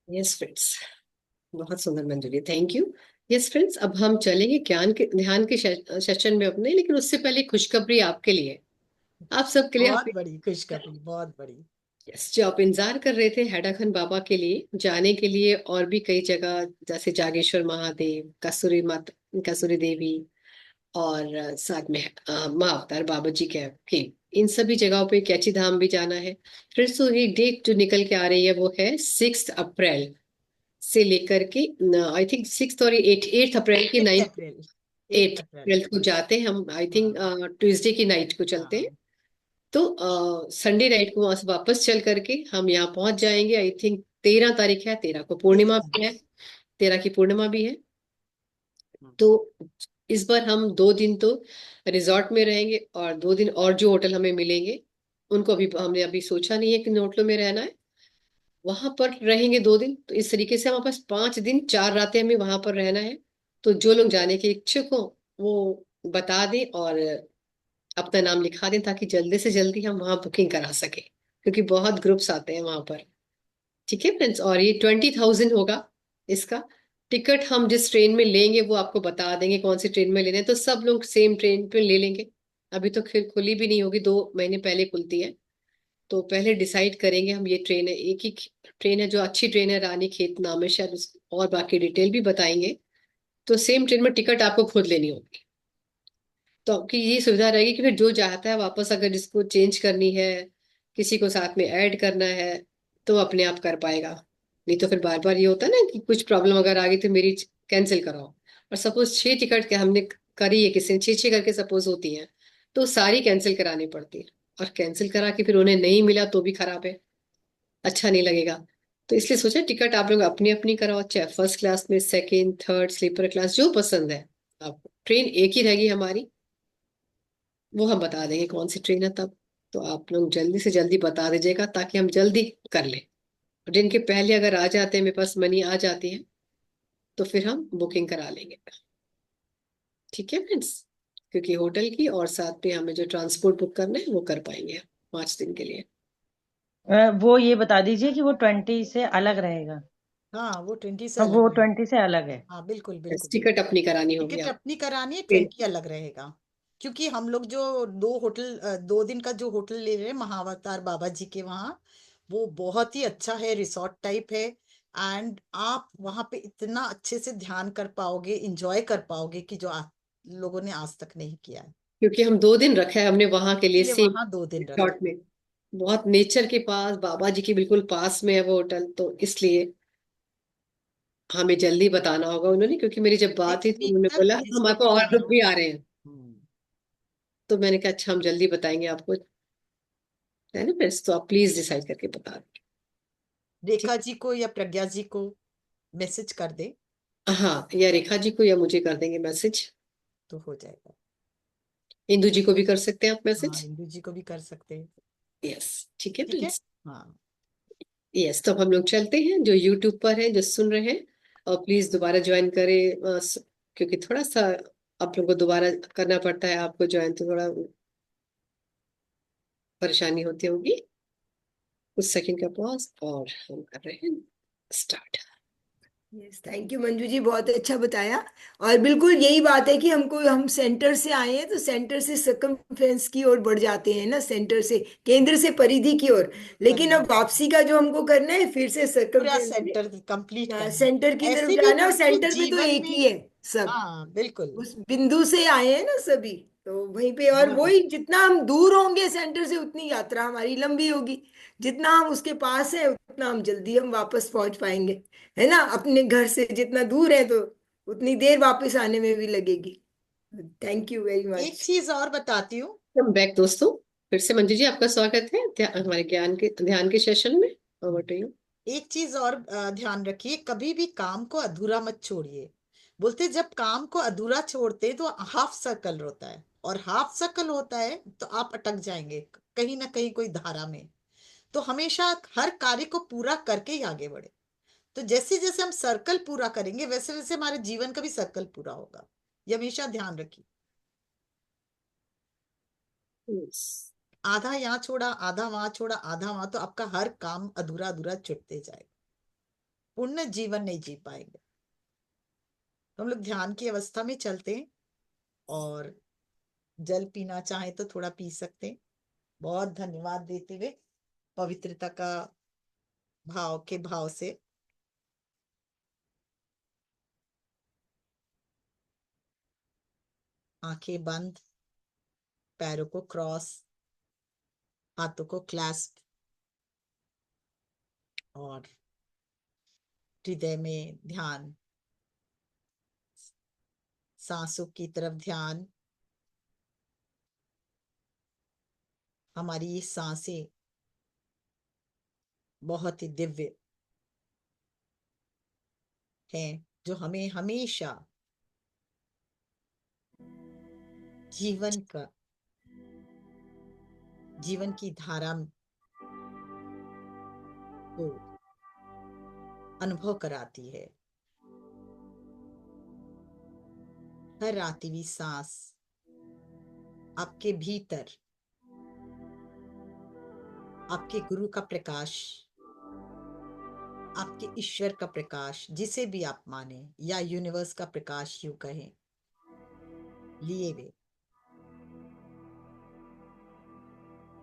यस फ्रेंड्स, बहुत सुंदर मंजूरी, थैंक यू। यस फ्रेंड्स, अब हम चलेंगे ध्यान के सेशन में अपने, लेकिन उससे पहले खुशखबरी आपके लिए, आप सबके लिए। आप बहुत बड़ी खुशखबरी, बहुत बड़ी। यस, जो आप इंतजार कर रहे थे हेडाखन बाबा के लिए जाने के लिए, और भी कई जगह जैसे जागेश्वर महादेव, कसूरी देवी, और साथ में माँ अवतार बाबा जी के इन सभी जगहों पे कैची धाम भी जाना है। फिर तो ये डेट जो निकल के आ रही है वो है 6 अप्रैल से लेकर के, आई थिंक 6 और 8 अप्रैल की, 8 9 अप्रैल, 8 8 अप्रैल। अप्रैल को जाते हैं हम, आई थिंक हाँ ट्यूसडे की नाइट को चलते हैं। हाँ। तो संडे नाइट को वहां से वापस चल करके हम यहाँ पहुंच जाएंगे। आई थिंक 13 तारीख है, 13 को पूर्णिमा 13। भी है, 13 की पूर्णिमा भी है। हाँ, तो इस बार हम 2 दिन तो रिजॉर्ट में रहेंगे, और 2 दिन और जो होटल हमें मिलेंगे उनको अभी हमने अभी सोचा नहीं है कि होटलों में रहना है, वहां पर रहेंगे 2 दिन। तो इस तरीके से हमारे पास 5 दिन 4 रातें हमें वहां पर रहना है। तो जो लोग जाने के इच्छुक हो वो बता दें और अपना नाम लिखा दें, ताकि जल्दी से जल्दी हम वहां बुकिंग करा सके, क्योंकि बहुत ग्रुप्स आते हैं वहां पर। ठीक है फ्रेंड्स, और ये 20,000 होगा इसका। टिकट हम जिस ट्रेन में लेंगे वो आपको बता देंगे कौन सी ट्रेन में लेना है, तो सब लोग सेम ट्रेन पे ले लेंगे। अभी तो खुली भी नहीं होगी, 2 महीने पहले खुलती है। तो पहले डिसाइड करेंगे हम, ये ट्रेन है, एक ही ट्रेन है जो अच्छी ट्रेन है, रानी खेत नाम है शायद और बाकी डिटेल भी बताएंगे। तो सेम ट्रेन में टिकट आपको खुद लेनी होगी। तो आपकी ये सुविधा रहेगी कि फिर जो चाहता है वापस, अगर जिसको चेंज करनी है, किसी को साथ में ऐड करना है, तो अपने आप कर पाएगा। नहीं तो फिर बार बार ये होता है ना कि कुछ प्रॉब्लम अगर आ गई तो मेरी कैंसिल कराओ। और सपोज 6 टिकट के हमने करी है, किसी ने 6 6 करके सपोज होती है, तो सारी कैंसिल करानी पड़ती है। और कैंसिल करा के फिर उन्हें नहीं मिला तो भी खराब है, अच्छा नहीं लगेगा। तो इसलिए सोचा टिकट आप लोग अपनी अपनी कराओ, चाहे फर्स्ट क्लास में, सेकंड, थर्ड, स्लीपर क्लास, जो पसंद है आपको। ट्रेन एक ही रहेगी हमारी, वो हम बता देंगे कौन सी ट्रेन है तब। तो आप लोग जल्दी से जल्दी बता दीजिएगा ताकि हम जल्दी कर लें। और जिनके पहले अगर आ जाते हैं, मेरे पास मनी आ जाती है, तो फिर हम बुकिंग करा लेंगे। ठीक है फ्रेंड्स, क्योंकि होटल की और साथ में हमें जो ट्रांसपोर्ट बुक करना है वो कर पाएंगे 5 दिन के लिए। हाँ। वो ये बता दीजिए कि वो 20 से अलग रहेगा। हाँ, वो 20 से हाँ, अलग वो रहेगा। 20 से अलग है। हाँ, बिल्कुल बिल्कुल टिकट बिल्कुल। अपनी करानी होगी टिकट आप। अपनी करानी है, फिर 20 अलग रहेगा। क्योंकि हम लोग जो 2 दिन का जो होटल ले रहे हैं महाअवतार बाबा जी के वहाँ, वो बहुत ही अच्छा है, रिसोर्ट टाइप है। एंड आप वहाँ पे इतना अच्छे से ध्यान कर पाओगे, इंजॉय कर पाओगे कि जो आप लोगों ने आज तक नहीं किया है। क्योंकि हम 2 दिन रखे हैं हमने वहां के लिए इसीलिए सेम वहाँ 2 दिन रखा रिसॉर्ट में, बहुत नेचर के पास, बाबा जी के बिल्कुल पास में है वो होटल, तो इसलिए हमें जल्दी बताना होगा उन्होंने। क्योंकि मेरी जब बात हुई नेक्स्ट तो वीक उन्होंने तक बोला जिसको हमारे को भी और जाना ग्रुप हो। भी आ रहे हैं। हम्म। तो मैंने कहा अच्छा हम जल्दी बताएंगे आपको, है ना फिर। तो आप प्लीज डिसाइड करके बता दें। रेखा ठीक। जी को या प्रज्ञा जी को मैसेज कर दे हाँ, या रेखा जी को या मुझे कर देंगे मैसेज। तो हो जाएगा। इंदू जी को भी कर सकते हैं आप हाँ, मैसेज। इंदू जी को भी कर सकते हैं। यस, ठीक है ठीक है। प्लीज। हाँ। यस, तो अब हम लोग चलते हैं, जो यूट्यूब पर है जो सुन रहे हैं, और प्लीज दोबारा ज्वाइन करें, क्योंकि थोड़ा सा आप लोग को दोबारा करना पड़ता है, आपको ज्वाइन तो थोड़ा परेशानी होती होगी। कुछ सेकंड का पॉज, और हम कर रहे हैं start. Yes, thank you Manju ji, बहुत अच्छा बताया। और बिल्कुल यही बात है कि हम सेंटर से आए हैं तो सेंटर से सर्कमफ्रेंस की ओर बढ़ जाते हैं ना, सेंटर से, केंद्र से परिधि की ओर। लेकिन परिधि अब वापसी का जो हमको करना है फिर से पूरा सर्कमफ्रेंस सेंटर कंप्लीट में, करना सेंटर की है। तरफ ऐसे भी जाना है। और बिल्कुल सेंटर पे तो जीवन एक में। ही है सब, हाँ बिल्कुल। उस बिंदु से आए हैं ना सभी। तो वहीं पे, और बहुत वही अच्छा। जितना हम दूर होंगे सेंटर से उतनी यात्रा हमारी लंबी होगी। जितना हम उसके पास है उतना हम जल्दी हम वापस पहुंच पाएंगे, है ना। अपने घर से जितना दूर है तो उतनी देर वापस आने में भी लगेगी। थैंक यू वेरी एक मच। चीज और बताती हूँ। हम बैक दोस्तों, फिर से मंजू जी आपका स्वागत है हमारे ध्यान के सेशन में। Over to you. एक चीज और ध्यान रखिए, कभी भी काम को अधूरा मत छोड़िए। बोलते जब काम को अधूरा छोड़ते तो हाफ सर्कल होता है, और हाफ सर्कल होता है तो आप अटक जाएंगे कहीं ना कहीं कोई धारा में। तो हमेशा हर कार्य को पूरा करके ही आगे बढ़े। तो जैसे जैसे हम सर्कल पूरा करेंगे वैसे वैसे हमारे जीवन का भी सर्कल पूरा होगा। ये हमेशा ध्यान रखिए। यस। आधा यहाँ छोड़ा, आधा वहां छोड़ा, आधा वहां, तो आपका हर काम अधूरा अधूरा छुटते जाएगा, पूर्ण जीवन नहीं जी पाएंगे। तो हम लोग ध्यान की अवस्था में चलते हैं, और जल पीना चाहे तो थोड़ा पी सकते हैं। बहुत धन्यवाद देते हुए, पवित्रता का भाव के भाव से आंखें बंद, पैरों को क्रॉस, हाथों को क्लैस्प, और हृदय में ध्यान, सांसों की तरफ ध्यान। हमारी ये सांसें बहुत ही दिव्य हैं, जो हमें हमेशा जीवन का, जीवन की धारा को अनुभव कराती है। हर आती हुई सांस आपके भीतर आपके गुरु का प्रकाश, आपके ईश्वर का प्रकाश, जिसे भी आप माने, या यूनिवर्स का प्रकाश यूं कहें, लिए वे।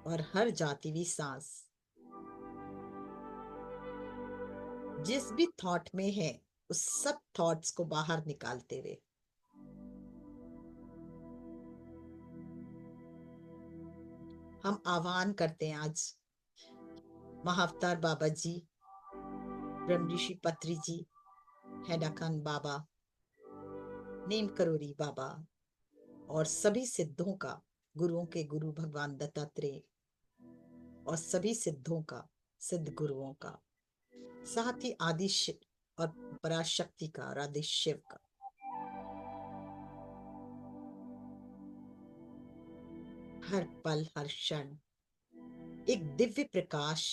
और हर जाती हुई सांस जिस भी थॉट में है, उस सब थॉट्स को बाहर निकालते हुए हम आह्वान करते हैं आज महाअवतार बाबा जी, ब्रह्म ऋषि पत्री जी, हैडा खान बाबा, नीम करोरी बाबा, और सभी सिद्धों का, गुरुओं के गुरु भगवान दत्तात्रेय, और सभी सिद्धों का, सिद्ध गुरुओं का, साथ ही आदि और पराशक्ति का, और आदि शिव का, हर पल हर क्षण एक दिव्य प्रकाश,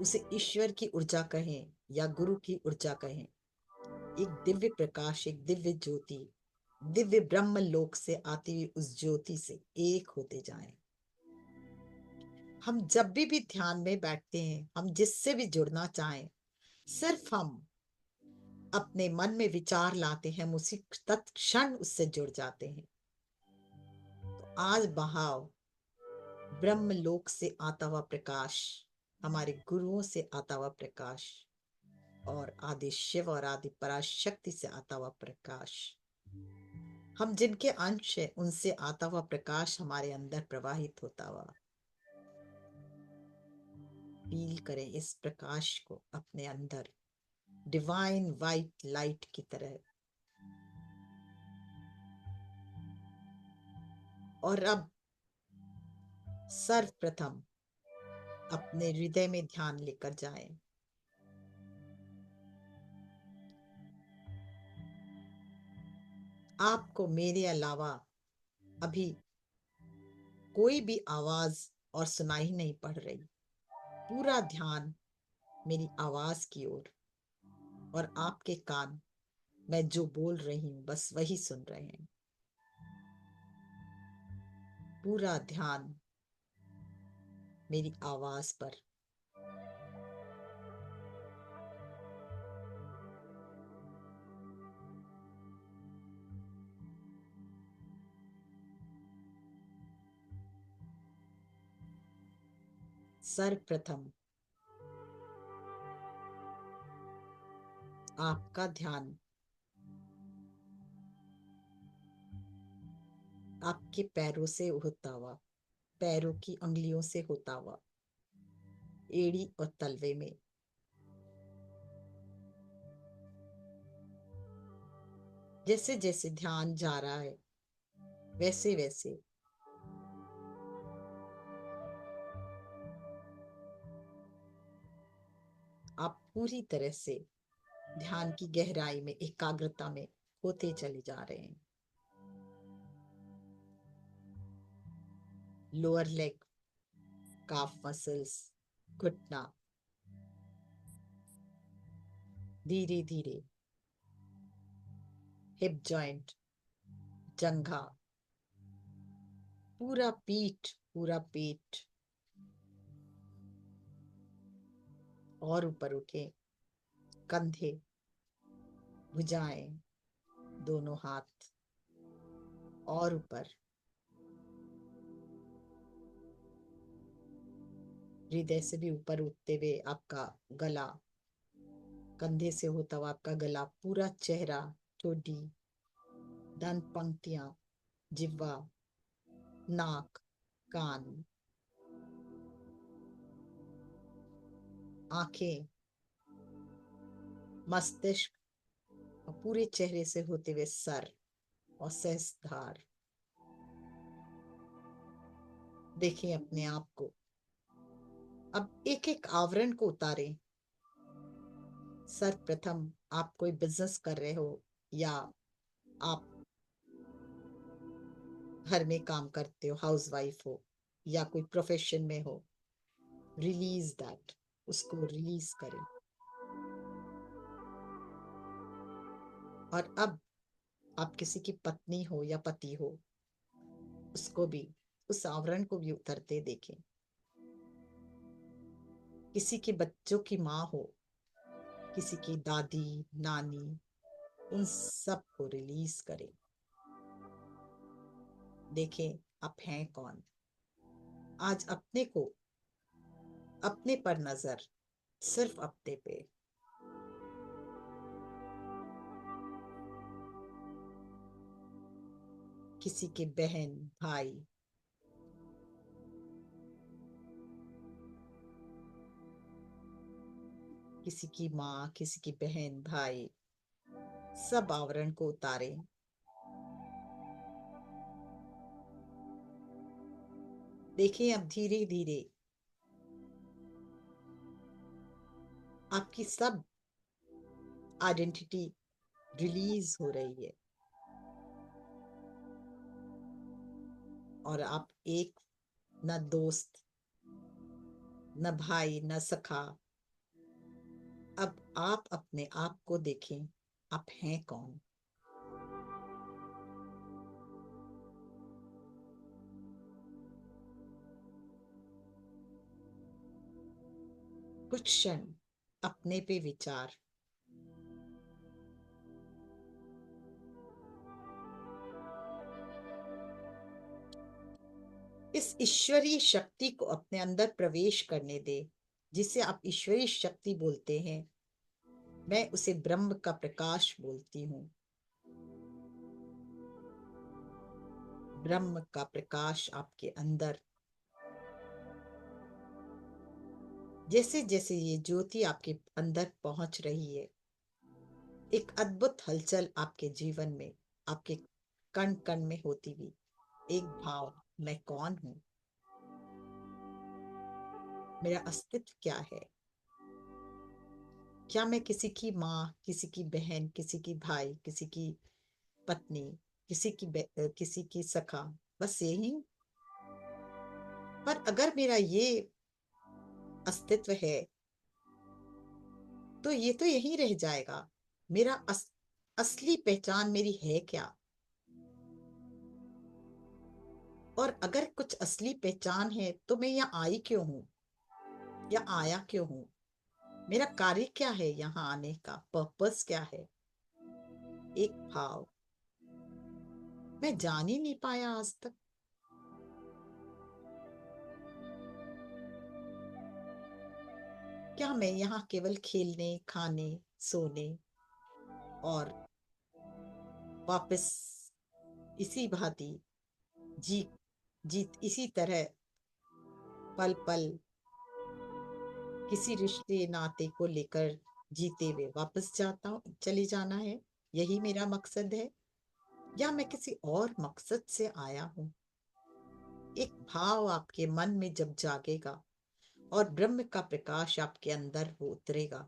उसे ईश्वर की ऊर्जा कहें या गुरु की ऊर्जा कहें, एक दिव्य प्रकाश, एक दिव्य ज्योति, दिव्य ब्रह्म लोक से आती हुई उस ज्योति से एक होते जाएं। हम जब भी ध्यान में बैठते हैं, हम जिससे भी जुड़ना चाहें, सिर्फ हम अपने मन में विचार लाते हैं, हम उसी तत्क्षण उससे जुड़ जाते हैं। तो आज बहाव ब्रह्म लोक से आता हुआ प्रकाश, हमारे गुरुओं से आता हुआ प्रकाश, और आदि शिव और आदि पराशक्ति से आता हुआ प्रकाश, हम जिनके अंश है उनसे आता हुआ प्रकाश हमारे अंदर प्रवाहित होता हुआ। फील करें इस प्रकाश को अपने अंदर, डिवाइन वाइट लाइट की तरह। और अब सर्वप्रथम अपने हृदय में ध्यान लेकर जाएं। आपको मेरे अलावा अभी कोई भी आवाज और सुनाई नहीं पड़ रही। पूरा ध्यान मेरी आवाज की ओर, और आपके कान मैं जो बोल रही हूं बस वही सुन रहे हैं। पूरा ध्यान मेरी आवाज पर। सर्वप्रथम आपका ध्यान आपके पैरों से होता हुआ, पैरों की अंगुलियों से होता हुआ, एड़ी और तलवे में, जैसे जैसे ध्यान जा रहा है वैसे वैसे आप पूरी तरह से ध्यान की गहराई में, एकाग्रता में होते चले जा रहे हैं। लोअर लेग, काफ मसल्स, घुटना, धीरे धीरे हिप जॉइंट, जंघा, पूरा पीठ, पूरा पेट, और ऊपर उठे, कंधे, भुजाएं, दोनों हाथ, और ऊपर, हृदय से भी ऊपर उठते हुए आपका गला, कंधे से होता हुआ आपका गला, पूरा चेहरा, ठोडी, दंत पंक्तियां, जिह्वा, नाक, कान, आंखें, मस्तिष्क, और पूरे चेहरे से होते हुए सर और सहस्त्रधार। देखें अपने आप को। अब एक एक आवरण को उतारें। सर्वप्रथम आप कोई बिजनेस कर रहे हो या आप घर में काम करते हो, हाउसवाइफ हो, या कोई प्रोफेशन में हो, रिलीज दैट, उसको रिलीज करें। और अब आप किसी की पत्नी हो या पति हो, उसको भी, उस आवरण को भी उतरते देखें। किसी के बच्चों की माँ हो, किसी की दादी, नानी, उन सब को रिलीज करें। देखें आप हैं कौन। आज अपने को, अपने पर नजर, सिर्फ अपने पे। किसी के बहन, भाई, किसी की माँ, किसी की बहन, भाई, सब आवरण को उतारें। देखिए अब धीरे धीरे आपकी सब आइडेंटिटी रिलीज हो रही है और आप एक, न दोस्त, न भाई, न सखा, अब आप अपने आप को देखें, आप हैं कौन। कुछ क्षण अपने पे विचार। इस ईश्वरीय शक्ति को अपने अंदर प्रवेश करने दे, जिसे आप ईश्वरीय शक्ति बोलते हैं। मैं उसे ब्रह्म का प्रकाश बोलती हूँ। ब्रह्म का प्रकाश आपके अंदर, जैसे जैसे ये ज्योति आपके अंदर पहुंच रही है, एक अद्भुत हलचल आपके जीवन में, आपके कण कण में होती हुई एक भाव, मैं कौन हूं, मेरा अस्तित्व क्या है। क्या मैं किसी की माँ, किसी की बहन, किसी की भाई, किसी की पत्नी, किसी की सखा, बस यही। पर अगर मेरा ये अस्तित्व है तो ये तो यही रह जाएगा। मेरा असली पहचान मेरी है क्या। और अगर कुछ असली पहचान है तो मैं यहाँ आई क्यों हूँ या आया क्यों हूँ। मेरा कार्य क्या है, यहाँ आने का पर्पस क्या है। एक भाव मैं जान ही नहीं पाया आज तक। क्या मैं यहाँ केवल खेलने, खाने, सोने और वापस इसी भांति जी जीत इसी तरह पल पल किसी रिश्ते नाते को लेकर जीते हुए वापस चले जाना है, यही मेरा मकसद है, या मैं किसी और मकसद से आया हूं? एक भाव आपके मन में जब जागेगा और ब्रह्म का प्रकाश आपके अंदर वो उतरेगा,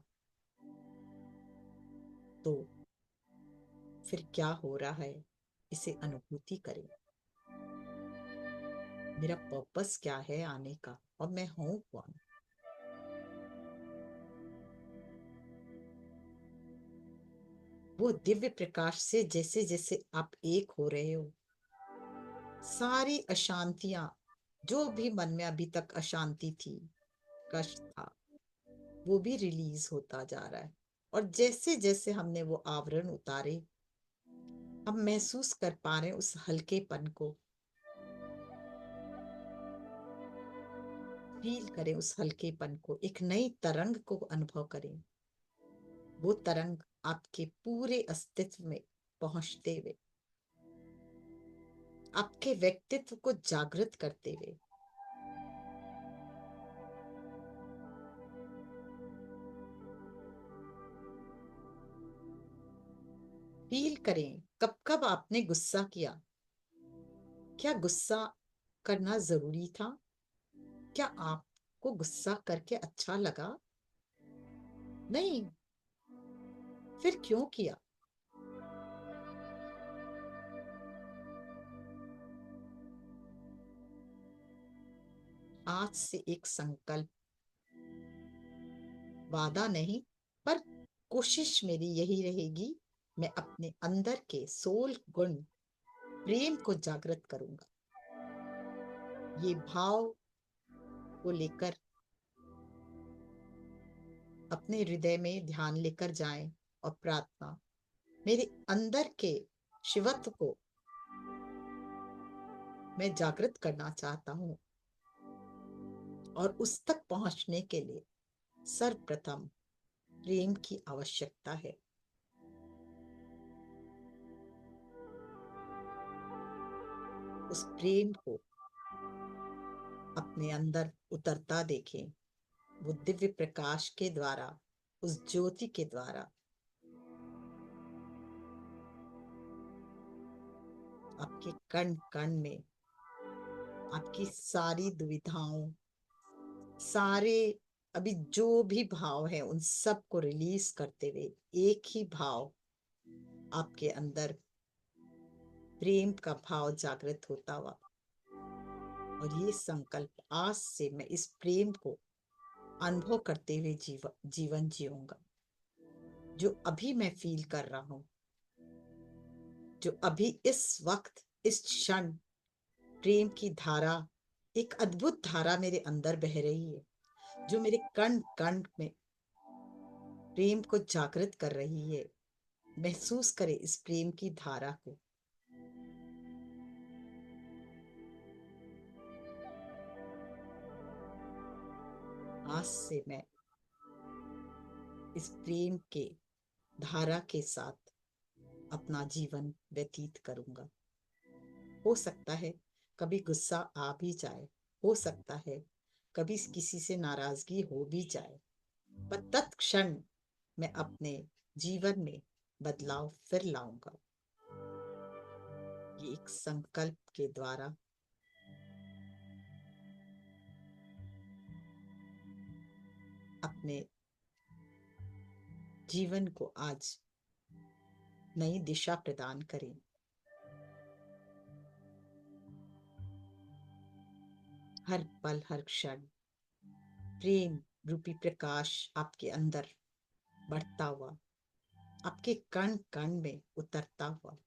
तो फिर क्या हो रहा है इसे अनुभूति करें। मेरा पर्पस क्या है आने का, और मैं हूं कौन। वो दिव्य प्रकाश से जैसे जैसे आप एक हो रहे हो, सारी अशांतियां, जो भी मन में अभी तक अशांति थी, कष्ट था, वो भी रिलीज होता जा रहा है। और जैसे जैसे हमने वो आवरण उतारे, हम महसूस कर पा रहे हैं उस हल्केपन को। फील करें उस हल्केपन को, एक नई तरंग को अनुभव करें। वो तरंग आपके पूरे अस्तित्व में पहुंचते हुए, आपके व्यक्तित्व को जागृत करते हुए, फील करें कब कब आपने गुस्सा किया। क्या गुस्सा करना जरूरी था? क्या आपको गुस्सा करके अच्छा लगा? नहीं। फिर क्यों किया? आज से एक संकल्प, वादा नहीं, पर कोशिश मेरी यही रहेगी, मैं अपने अंदर के सोल गुण प्रेम को जागृत करूंगा। ये भाव को लेकर अपने हृदय में ध्यान लेकर जाएं, और प्रार्थना, मेरे अंदर के शिवत्व को मैं जागृत करना चाहता हूं, और उस तक पहुंचने के लिए सर्वप्रथम प्रेम की आवश्यकता है। उस प्रेम को अपने अंदर उतरता देखें, वो दिव्य प्रकाश के द्वारा, उस ज्योति के द्वारा आपके कण कण में आपकी सारी दुविधाओं, सारे अभी जो भी भाव है, उन सब को रिलीज करते हुए एक ही भाव आपके अंदर, प्रेम का भाव जागृत होता हुआ। और ये संकल्प, आज से मैं इस प्रेम को अनुभव करते हुए जीवन जीऊंगा। जो अभी मैं फील कर रहा हूं, जो अभी इस वक्त इस क्षण प्रेम की धारा, एक अद्भुत धारा मेरे अंदर बह रही है, जो मेरे कण कण में प्रेम को जागृत कर रही है। महसूस करें इस प्रेम की धारा को। आज से मैं इस प्रेम के धारा के साथ अपना जीवन व्यतीत करूंगा। हो सकता है कभी गुस्सा आ भी जाए, हो सकता है कभी किसी से नाराजगी हो भी जाए, पर तत्क्षण मैं अपने जीवन में बदलाव फिर लाऊंगा। ये एक संकल्प के द्वारा अपने जीवन को आज नई दिशा प्रदान करें। हर पल हर क्षण प्रेम रूपी प्रकाश आपके अंदर बढ़ता हुआ, आपके कण कण में उतरता हुआ।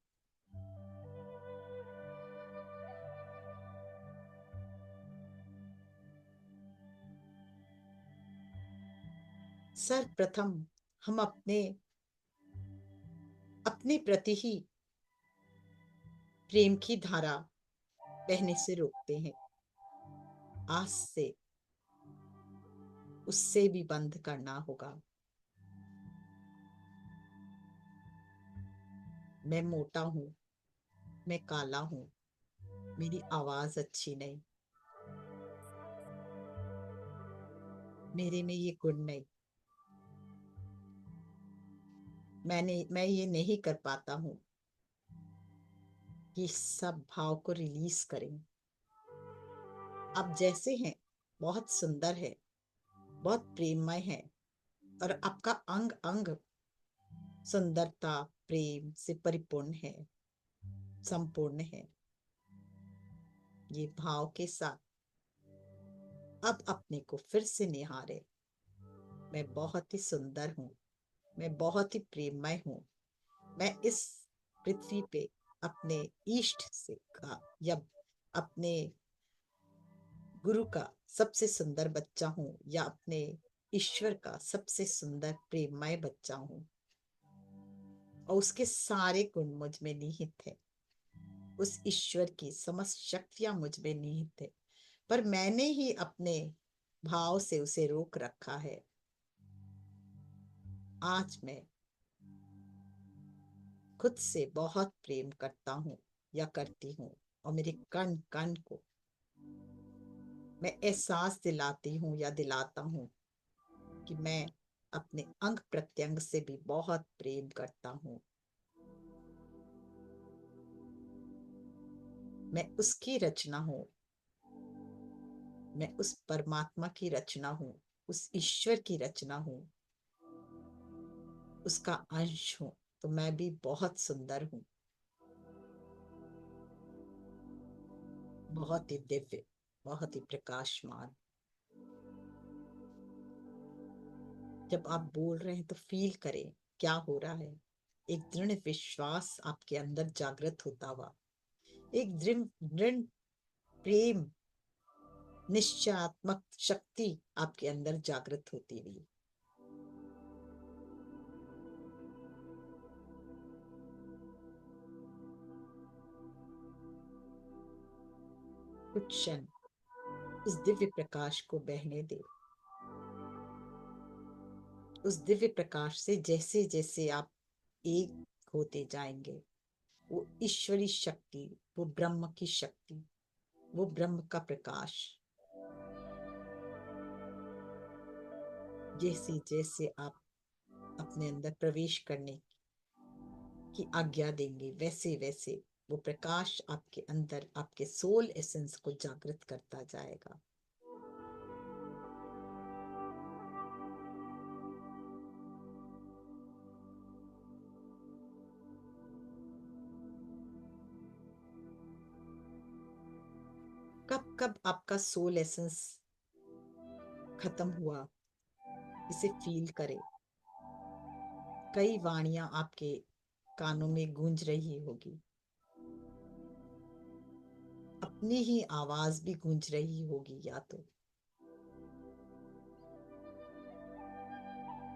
सर्वप्रथम हम अपने प्रति ही प्रेम की धारा बहने से रोकते हैं। आज से उससे भी बंद करना होगा। मैं मोटा हूं, मैं काला हूं, मेरी आवाज अच्छी नहीं, मेरे में ये गुण नहीं। मैं ये नहीं कर पाता हूँ कि सब भाव को रिलीज करें। आप जैसे हैं बहुत सुंदर है, बहुत प्रेममय है, और आपका अंग अंग सुंदरता प्रेम से परिपूर्ण है, संपूर्ण है। ये भाव के साथ अब अपने को फिर से निहारे। मैं बहुत ही सुंदर हूँ, मैं बहुत ही प्रेममय हूँ। मैं इस पृथ्वी पे अपने इष्ट से का या अपने गुरु का सबसे सुंदर बच्चा हूँ, या अपने ईश्वर का सबसे सुंदर प्रेममय बच्चा हूँ, और उसके सारे गुण मुझ में निहित है। उस ईश्वर की समस्त शक्तियां मुझ में निहित है, पर मैंने ही अपने भाव से उसे रोक रखा है। आज मैं खुद से बहुत प्रेम करता हूँ या करती हूँ, और मेरे कण कण को मैं एहसास दिलाती हूँ या दिलाता हूँ कि मैं अपने अंग प्रत्यंग से भी बहुत प्रेम करता हूँ। मैं उसकी रचना हूँ, मैं उस परमात्मा की रचना हूँ, उस ईश्वर की रचना हूँ, उसका अंश हूँ। तो मैं भी बहुत सुंदर हूँ, बहुत ही दिव्य, बहुत ही प्रकाशमान। जब आप बोल रहे हैं तो फील करें क्या हो रहा है। एक दृढ़ विश्वास आपके अंदर जागृत होता हुआ, एक दृढ़ दृढ़ प्रेम निश्चयात्मक शक्ति आपके अंदर जागृत होती हुई। कुछ क्षण उस दिव्य प्रकाश को बहने दे। उस दिव्य प्रकाश से जैसे जैसे आप एक होते जाएंगे, वो ईश्वरी शक्ति, वो ब्रह्म की शक्ति, वो ब्रह्म का प्रकाश जैसे जैसे आप अपने अंदर प्रवेश करने की आज्ञा देंगे, वैसे वैसे वो प्रकाश आपके अंदर आपके सोल एसेंस को जागृत करता जाएगा। कब कब आपका सोल एसेंस खत्म हुआ, इसे फील करें। कई वाणियां आपके कानों में गूंज रही होगी, अपनी ही आवाज भी गूंज रही होगी, या तो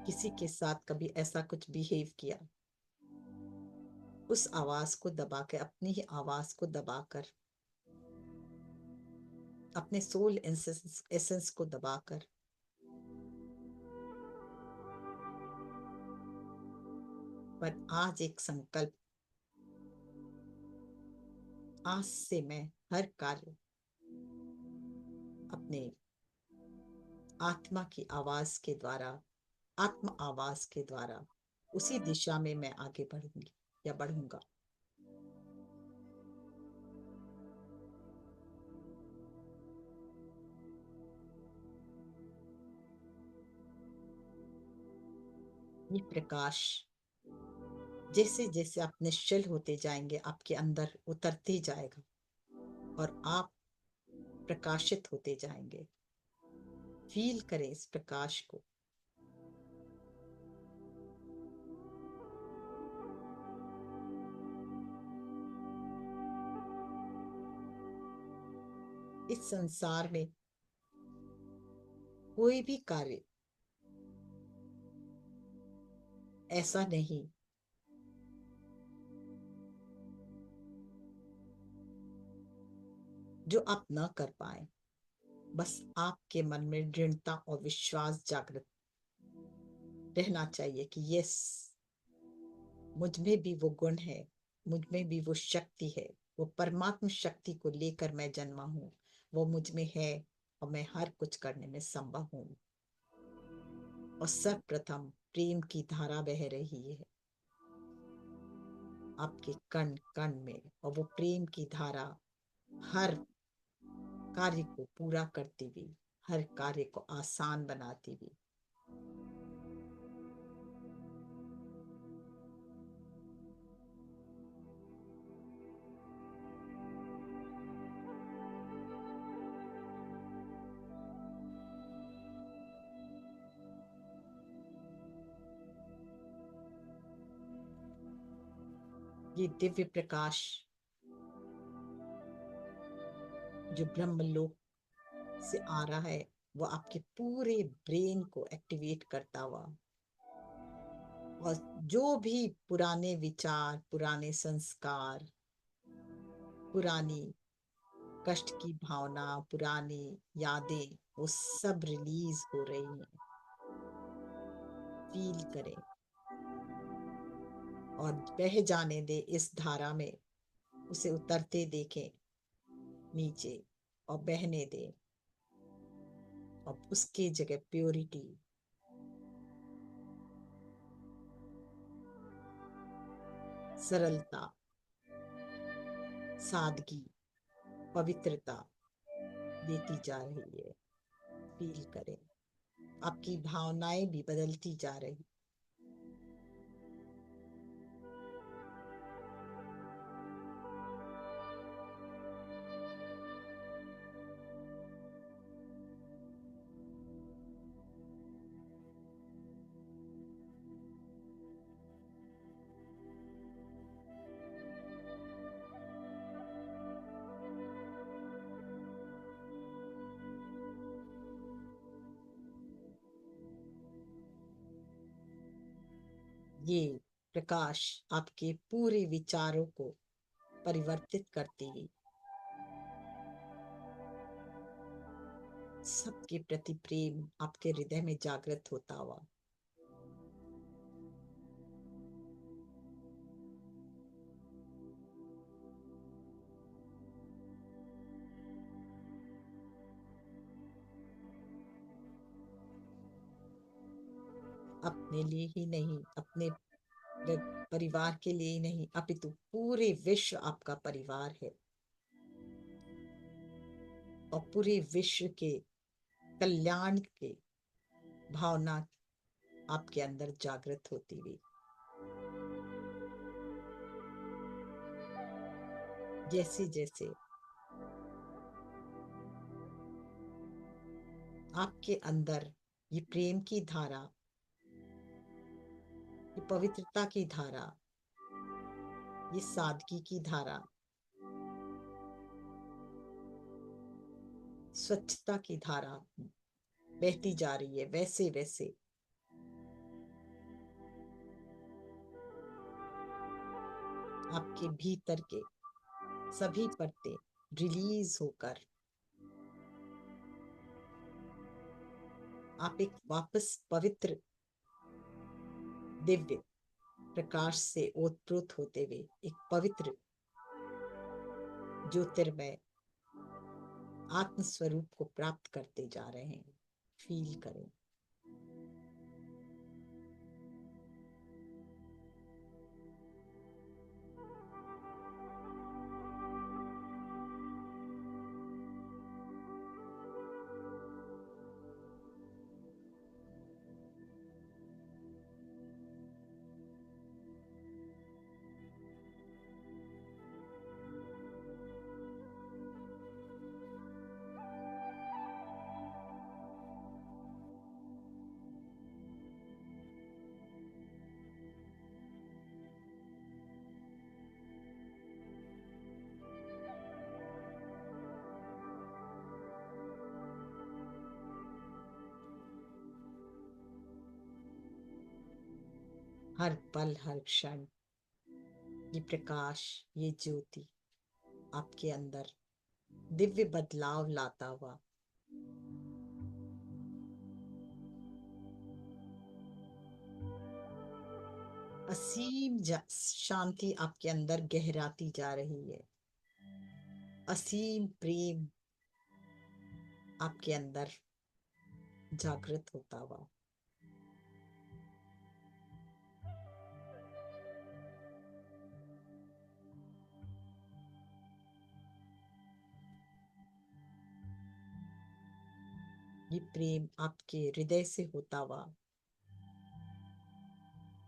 किसी के साथ कभी ऐसा कुछ बिहेव किया, उस आवाज को दबाकर, अपनी ही आवाज को दबाकर, अपने सोल एसेंस को दबाकर पर आज एक संकल्प, आज से मैं हर कार्य अपने आत्मा की आवाज के द्वारा, आत्म आवाज के द्वारा उसी दिशा में मैं आगे बढ़ूंगी या बढ़ूंगा। ये प्रकाश जैसे जैसे आप निश्चल होते जाएंगे आपके अंदर उतरते जाएगा, और आप प्रकाशित होते जाएंगे। फील करें इस प्रकाश को। इस संसार में कोई भी कार्य ऐसा नहीं जो आप न कर पाए। बस आपके मन में दृढ़ता और विश्वास जागृत रहना चाहिए कि यस, मुझ में भी वो गुण है, मुझ में भी वो शक्ति है, वो परमात्म शक्ति को लेकर मैं जन्मा हूँ, वो मुझ में है, और मैं हर कुछ करने में संभव हूँ। और सर्वप्रथम प्रेम की धारा बह रही है, आपके कण कण में, और वो प्रेम की धारा हर कार्य को पूरा करती हुई, हर कार्य को आसान बनाती हुई। ये दिव्य प्रकाश जो ब्रह्मलोक से आ रहा है, वो आपके पूरे ब्रेन को एक्टिवेट करता हुआ, और जो भी पुराने विचार, पुराने संस्कार, पुरानी कष्ट की भावना, पुरानी यादें, वो सब रिलीज हो रही हैं। फील करें और बह जाने दे इस धारा में, उसे उतरते देखें नीचे और बहने दें, और उसके जगह प्योरिटी, सरलता, सादगी, पवित्रता देती जा रही है। फील करें, आपकी भावनाएं भी बदलती जा रही। ये प्रकाश आपके पूरे विचारों को परिवर्तित करती हुई, सबके प्रति प्रेम आपके हृदय में जागृत होता हुआ, अपने लिए ही नहीं, अपने परिवार के लिए ही नहीं, अपितु पूरे विश्व आपका परिवार है, और पूरे विश्व के कल्याण के भावना आपके अंदर जागृत होती हुई, जैसे जैसे आपके अंदर ये प्रेम की धारा, ये पवित्रता की धारा, ये सादगी की धारा, स्वच्छता की धारा बहती जा रही है, वैसे वैसे आपके भीतर के सभी परतें रिलीज होकर आप एक वापस पवित्र दिव्य प्रकाश से ओतप्रोत होते हुए एक पवित्र ज्योतिर्मय आत्म स्वरूप को प्राप्त करते जा रहे हैं। फील करें। हर पल, हर क्षण ये प्रकाश, ये ज्योति आपके अंदर दिव्य बदलाव लाता हुआ, असीम शांति आपके अंदर गहराती जा रही है। असीम प्रेम आपके अंदर जागृत होता हुआ, ये प्रेम आपके हृदय से होता हुआ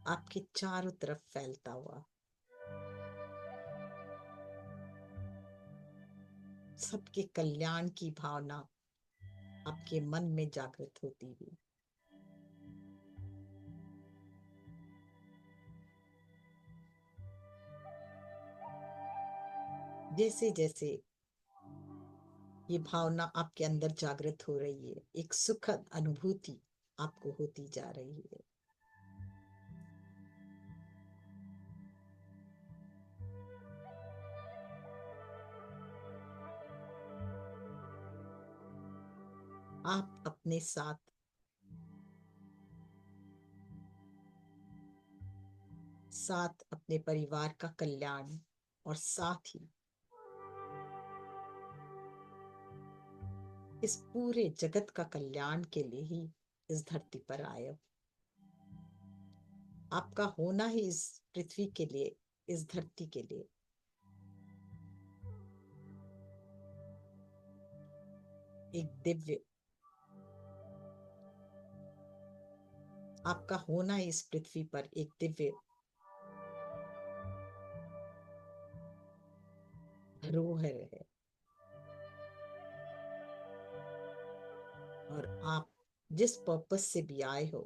आपके चारों तरफ फैलता हुआ सबके कल्याण की भावना आपके मन में जागृत होती हुई जैसे जैसे ये भावना आपके अंदर जागृत हो रही है, एक सुखद अनुभूति आपको होती जा रही है। आप अपने साथ अपने परिवार का कल्याण और साथ ही इस पूरे जगत का कल्याण के लिए ही इस धरती पर आए हो। आपका होना ही इस पृथ्वी के लिए, इस धरती के लिए एक दिव्य, आपका होना ही इस पृथ्वी पर एक दिव्य धरोहर है। और आप जिस पर्पस से भी आए हो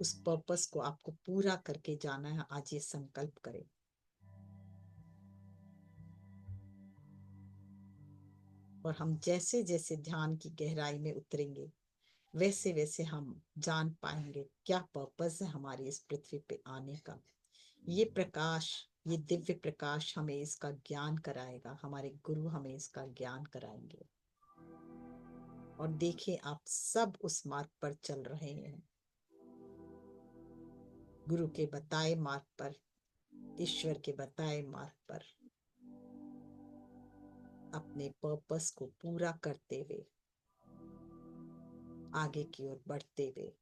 उस पर्पस को आपको पूरा करके जाना है। आज ये संकल्प करें। और हम जैसे जैसे ध्यान की गहराई में उतरेंगे वैसे वैसे हम जान पाएंगे क्या पर्पस है हमारी इस पृथ्वी पे आने का। ये प्रकाश, ये दिव्य प्रकाश हमें इसका ज्ञान कराएगा, हमारे गुरु हमें इसका ज्ञान कराएंगे। और देखिए आप सब उस मार्ग पर चल रहे हैं, गुरु के बताए मार्ग पर, ईश्वर के बताए मार्ग पर, अपने पर्पस को पूरा करते हुए आगे की ओर बढ़ते हुए।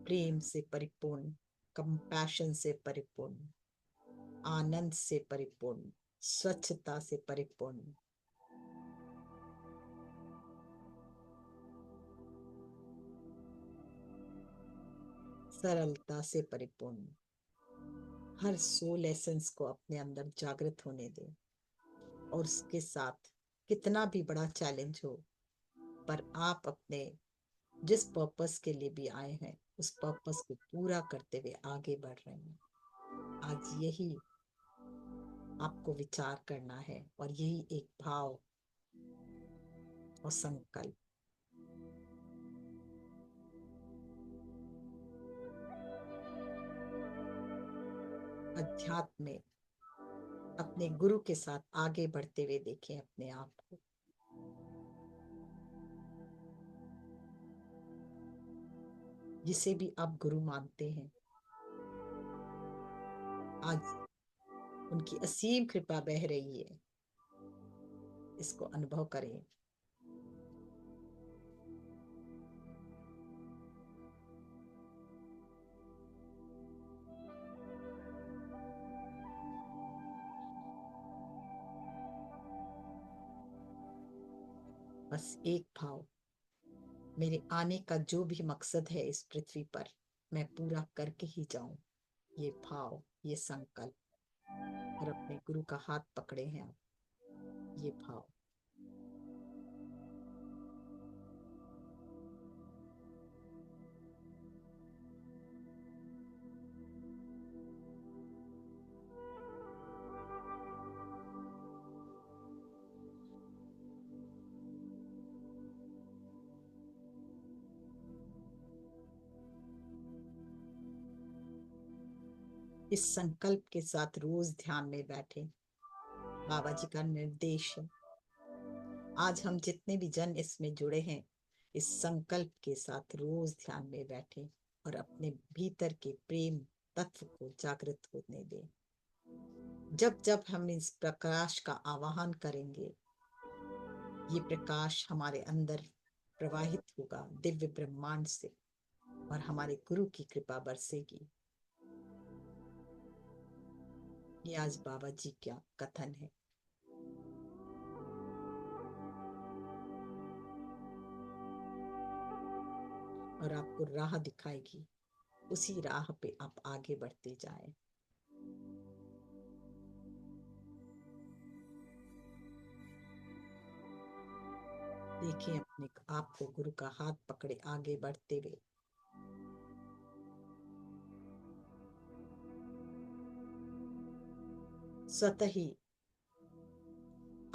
प्रेम से परिपूर्ण, कंपैशन से परिपूर्ण, आनंद से परिपूर्ण, स्वच्छता से परिपूर्ण, सरलता से परिपूर्ण हर सोल एसेंस को अपने अंदर जागृत होने दें। और उसके साथ कितना भी बड़ा चैलेंज हो, पर आप अपने जिस पर्पस के लिए भी आए हैं उस पर्पस को पूरा करते हुए आगे बढ़ रहे हैं। आज यही आपको विचार करना है और यही एक भाव और संकल्प। अध्यात्म में अपने गुरु के साथ आगे बढ़ते हुए देखें अपने आप को। जिसे भी आप गुरु मानते हैं, आज उनकी असीम कृपा बह रही है, इसको अनुभव करें। बस एक भाव, मेरे आने का जो भी मकसद है इस पृथ्वी पर मैं पूरा करके ही जाऊं, ये भाव, ये संकल्प। और अपने गुरु का हाथ पकड़े हैं आप, ये भाव। इस संकल्प के साथ रोज ध्यान में बैठे। बाबा जी का निर्देश है, आज हम जितने भी जन इसमें जुड़े हैं इस संकल्प के साथ रोज ध्यान में बैठे और अपने भीतर के प्रेम तत्व को जागृत होने दें। जब जब हम इस प्रकाश का आवाहन करेंगे ये प्रकाश हमारे अंदर प्रवाहित होगा दिव्य ब्रह्मांड से और हमारे गुरु की कृपा बरसेगी। ये आज बाबा जी का कथन है। और आपको राह दिखाएगी, उसी राह पे आप आगे बढ़ते जाएं। देखिए अपने आप को गुरु का हाथ पकड़े आगे बढ़ते हुए। स्वतः ही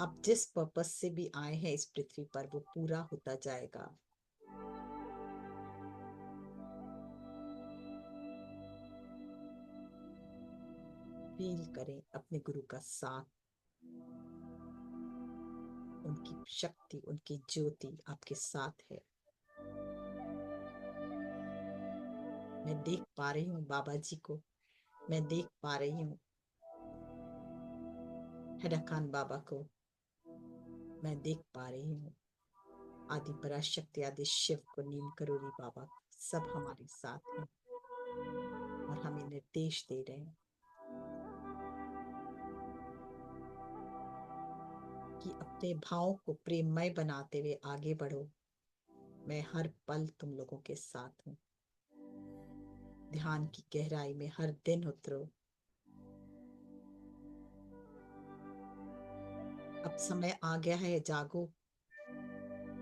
आप जिस पर्पस से भी आए हैं इस पृथ्वी पर, वो पूरा होता जाएगा। फील करें अपने गुरु का साथ, उनकी शक्ति, उनकी ज्योति आपके साथ है। मैं देख पा रही हूँ बाबा जी को, मैं देख पा रही हूँ हैदर खान बाबा को, मैं देख पा रही हूँ आदि पराशक्ति, आदि शिव को, नीम करोली बाबा, सब हमारे साथ हैं और हमें निर्देश दे रहे हैं कि अपने भावों को प्रेममय बनाते हुए आगे बढ़ो। मैं हर पल तुम लोगों के साथ हूँ। ध्यान की गहराई में हर दिन उतरो। अब समय आ गया है, जागो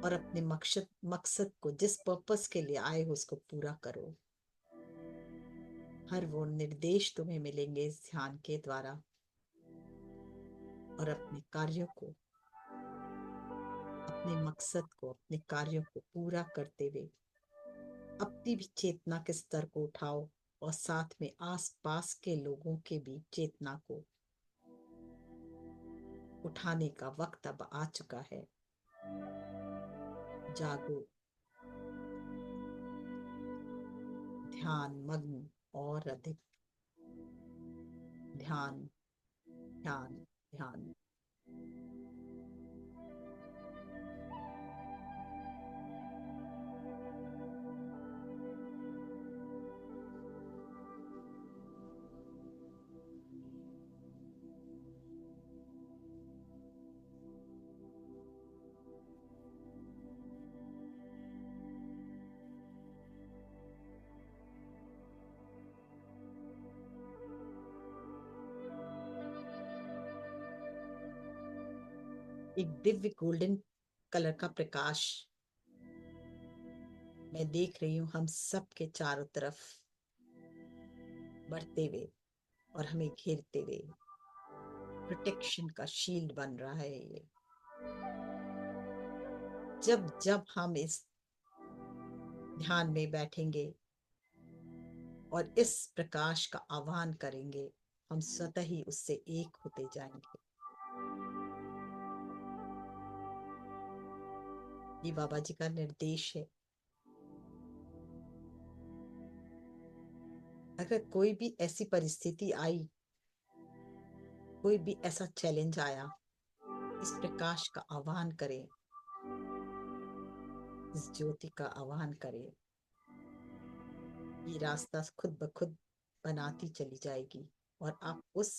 और अपने मकसद मकसद को, जिस पर्पस के लिए आए हो, उसको पूरा करो। हर वो निर्देश तुम्हें मिलेंगे इस ध्यान के द्वारा। और अपने कार्यों को, अपने मकसद को, अपने कार्यों को पूरा करते हुए अपनी भी चेतना के स्तर को उठाओ और साथ में आसपास के लोगों के भी चेतना को उठाने का वक्त अब आ चुका है। जागो, ध्यान मग्न और अधिक, ध्यान ध्यान ध्यान। एक दिव्य गोल्डन कलर का प्रकाश मैं देख रही हूँ हम सब के चारों तरफ बढ़ते हुए और हमें घेरते हुए। प्रोटेक्शन का शील्ड बन रहा है ये। जब जब हम इस ध्यान में बैठेंगे और इस प्रकाश का आह्वान करेंगे, हम स्वतः ही उससे एक होते जाएंगे। ये बाबा जी का निर्देश है। अगर कोई भी ऐसी परिस्थिति आई, कोई भी ऐसा चैलेंज आया, इस प्रकाश का आह्वान करें, इस ज्योति का आह्वान करें। ये रास्ता खुद ब खुद बनाती चली जाएगी और आप उस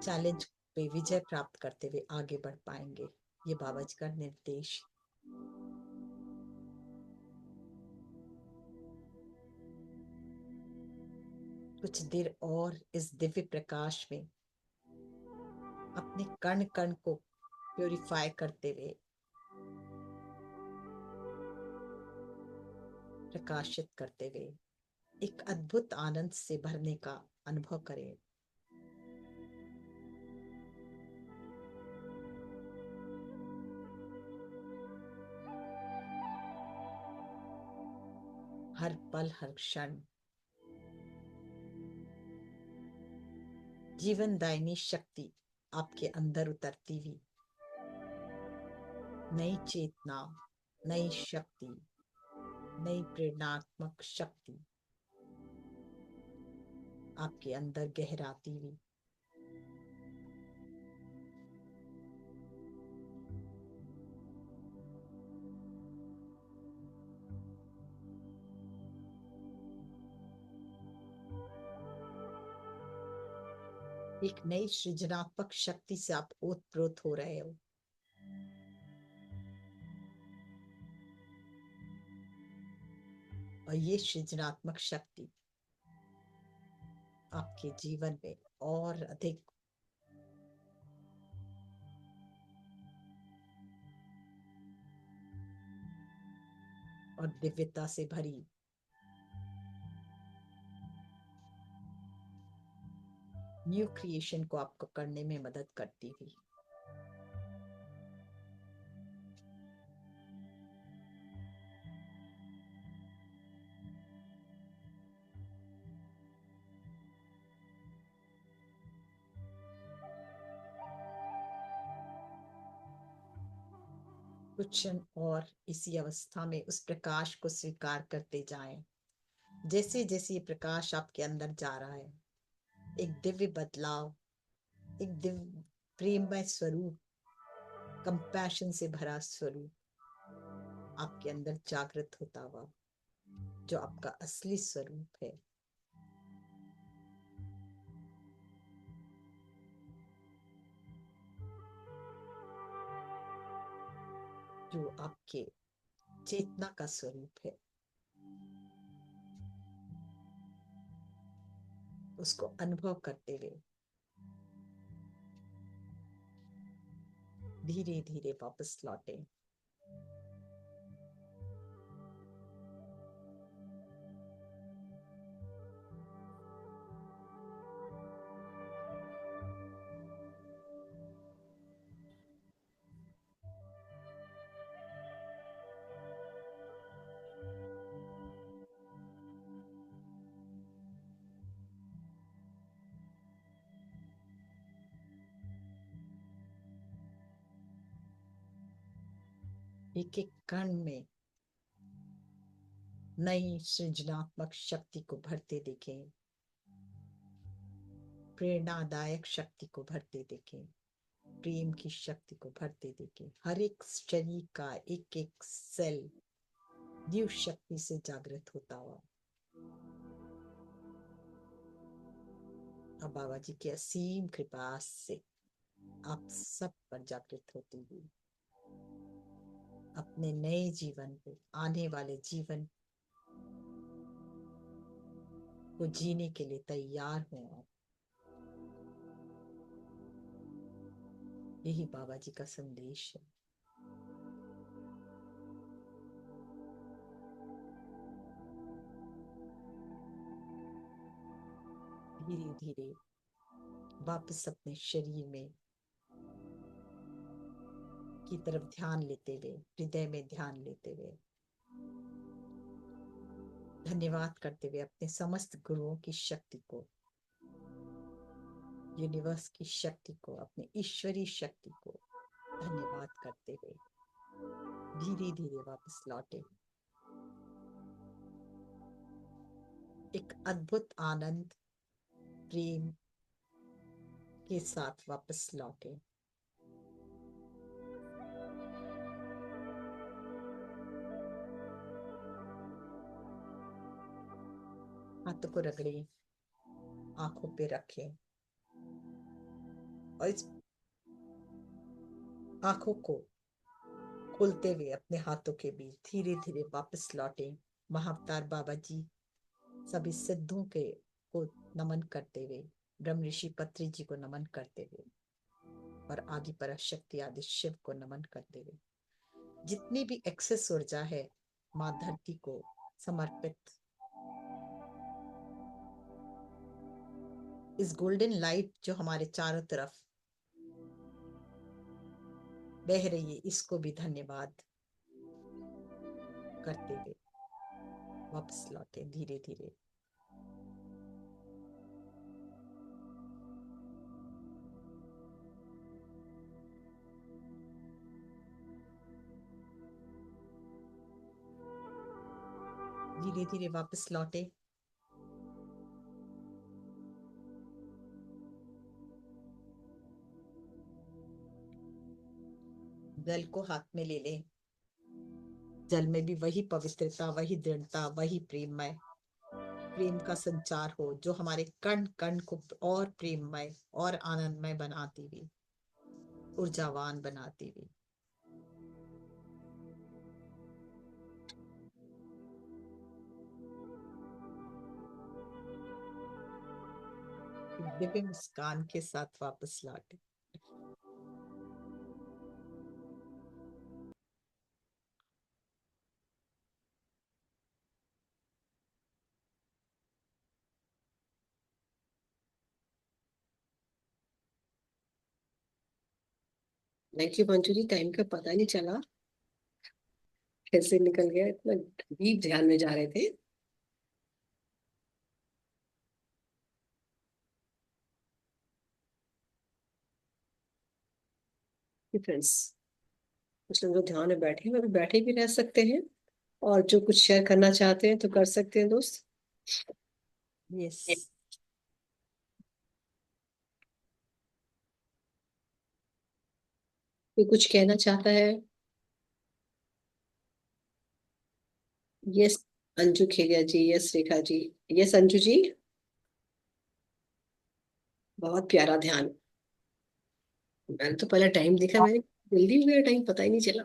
चैलेंज पे विजय प्राप्त करते हुए आगे बढ़ पाएंगे। ये बाबा जी का निर्देश। कुछ देर और इस दिव्य प्रकाश में अपने कण कण को प्योरीफाई करते हुए, प्रकाशित करते हुए एक अद्भुत आनंद से भरने का अनुभव करें। हर पल, हर क्षण जीवनदायिनी शक्ति आपके अंदर उतरती हुई, नई चेतना, नई शक्ति, नई प्रेरणात्मक शक्ति आपके अंदर गहराती हुई। एक नई सृजनात्मक शक्ति से आप ओतप्रोत हो रहे हो। और ये सृजनात्मक शक्ति आपके जीवन में और अधिक और दिव्यता से भरी न्यू क्रिएशन को आपको करने में मदद करती हुई कुछ क्षण और इसी अवस्था में उस प्रकाश को स्वीकार करते जाएं। जैसे जैसे ये प्रकाश आपके अंदर जा रहा है, एक दिव्य बदलाव, एक दिव्य प्रेममय स्वरूप, कंपैशन से भरा स्वरूप आपके अंदर जागृत होता हुआ, जो आपका असली स्वरूप है। जो आपके चेतना का स्वरूप है, उसको अनुभव करते हुए धीरे धीरे वापस लौटे। एक एक कण में नई सृजनात्मक शक्ति को भरते देखें, प्रेरणादायक शक्ति को भरते देखें, प्रेम की शक्ति को भरते देखें। हर एक शरीर का एक एक सेल न्यू शक्ति से जागृत होता हुआ और बाबा जी की असीम कृपा से आप सब पर जागृत होती हुई अपने नए जीवन को, आने वाले जीवन को जीने के लिए तैयार हो आप। यही बाबा जी का संदेश है। धीरे धीरे वापस अपने शरीर में की तरफ ध्यान लेते हुए, हृदय में ध्यान लेते हुए, धन्यवाद करते हुए अपने समस्त गुरुओं की शक्ति को, यूनिवर्स की शक्ति को, अपने ईश्वरीय शक्ति को धन्यवाद करते हुए धीरे धीरे वापस लौटे। एक अद्भुत आनंद, प्रेम के साथ वापस लौटे। हाथों को रगड़े, आंखों पे रखें और इस आंखों को खोलते हुए अपने हाथों के बीच धीरे धीरे वापस लौटे। महाअवतार बाबा जी सभी सिद्धों के को नमन करते हुए, ब्रह्म ऋषि पत्री जी को नमन करते हुए और आदि पराशक्ति आदि शिव को नमन करते हुए जितनी भी एक्सेस ऊर्जा है माँ धरती को समर्पित, इस गोल्डन लाइट जो हमारे चारों तरफ बह रही है, इसको भी धन्यवाद करते हुए वापस लौटे धीरे धीरे। धीरे धीरे वापस लौटे। जल को हाथ में ले लें। जल में भी वही पवित्रता, वही दृढ़ता, वही प्रेममय प्रेम का संचार हो, जो हमारे कण कण को और प्रेममय और आनंदमय बनाती हुई, ऊर्जावान बनाती हुई। दिव्य मुस्कान के साथ वापस लौटे। Thank you Manju ji, time का पता नहीं चला कैसे निकल गया, इतना डीप ध्यान में जा रहे थे। फ्रेंड्स, कुछ लोग जो ध्यान में बैठे हैं वो भी बैठे भी रह सकते हैं, और जो कुछ शेयर करना चाहते हैं तो कर सकते हैं दोस्त। यस। कोई कुछ कहना चाहता है? यस अंजू खेलिया जी, यस रेखा जी, यस अंजू जी। बहुत प्यारा ध्यान। मैंने तो पहले टाइम देखा, मैंने जल्दी हो गया टाइम, पता ही नहीं चला।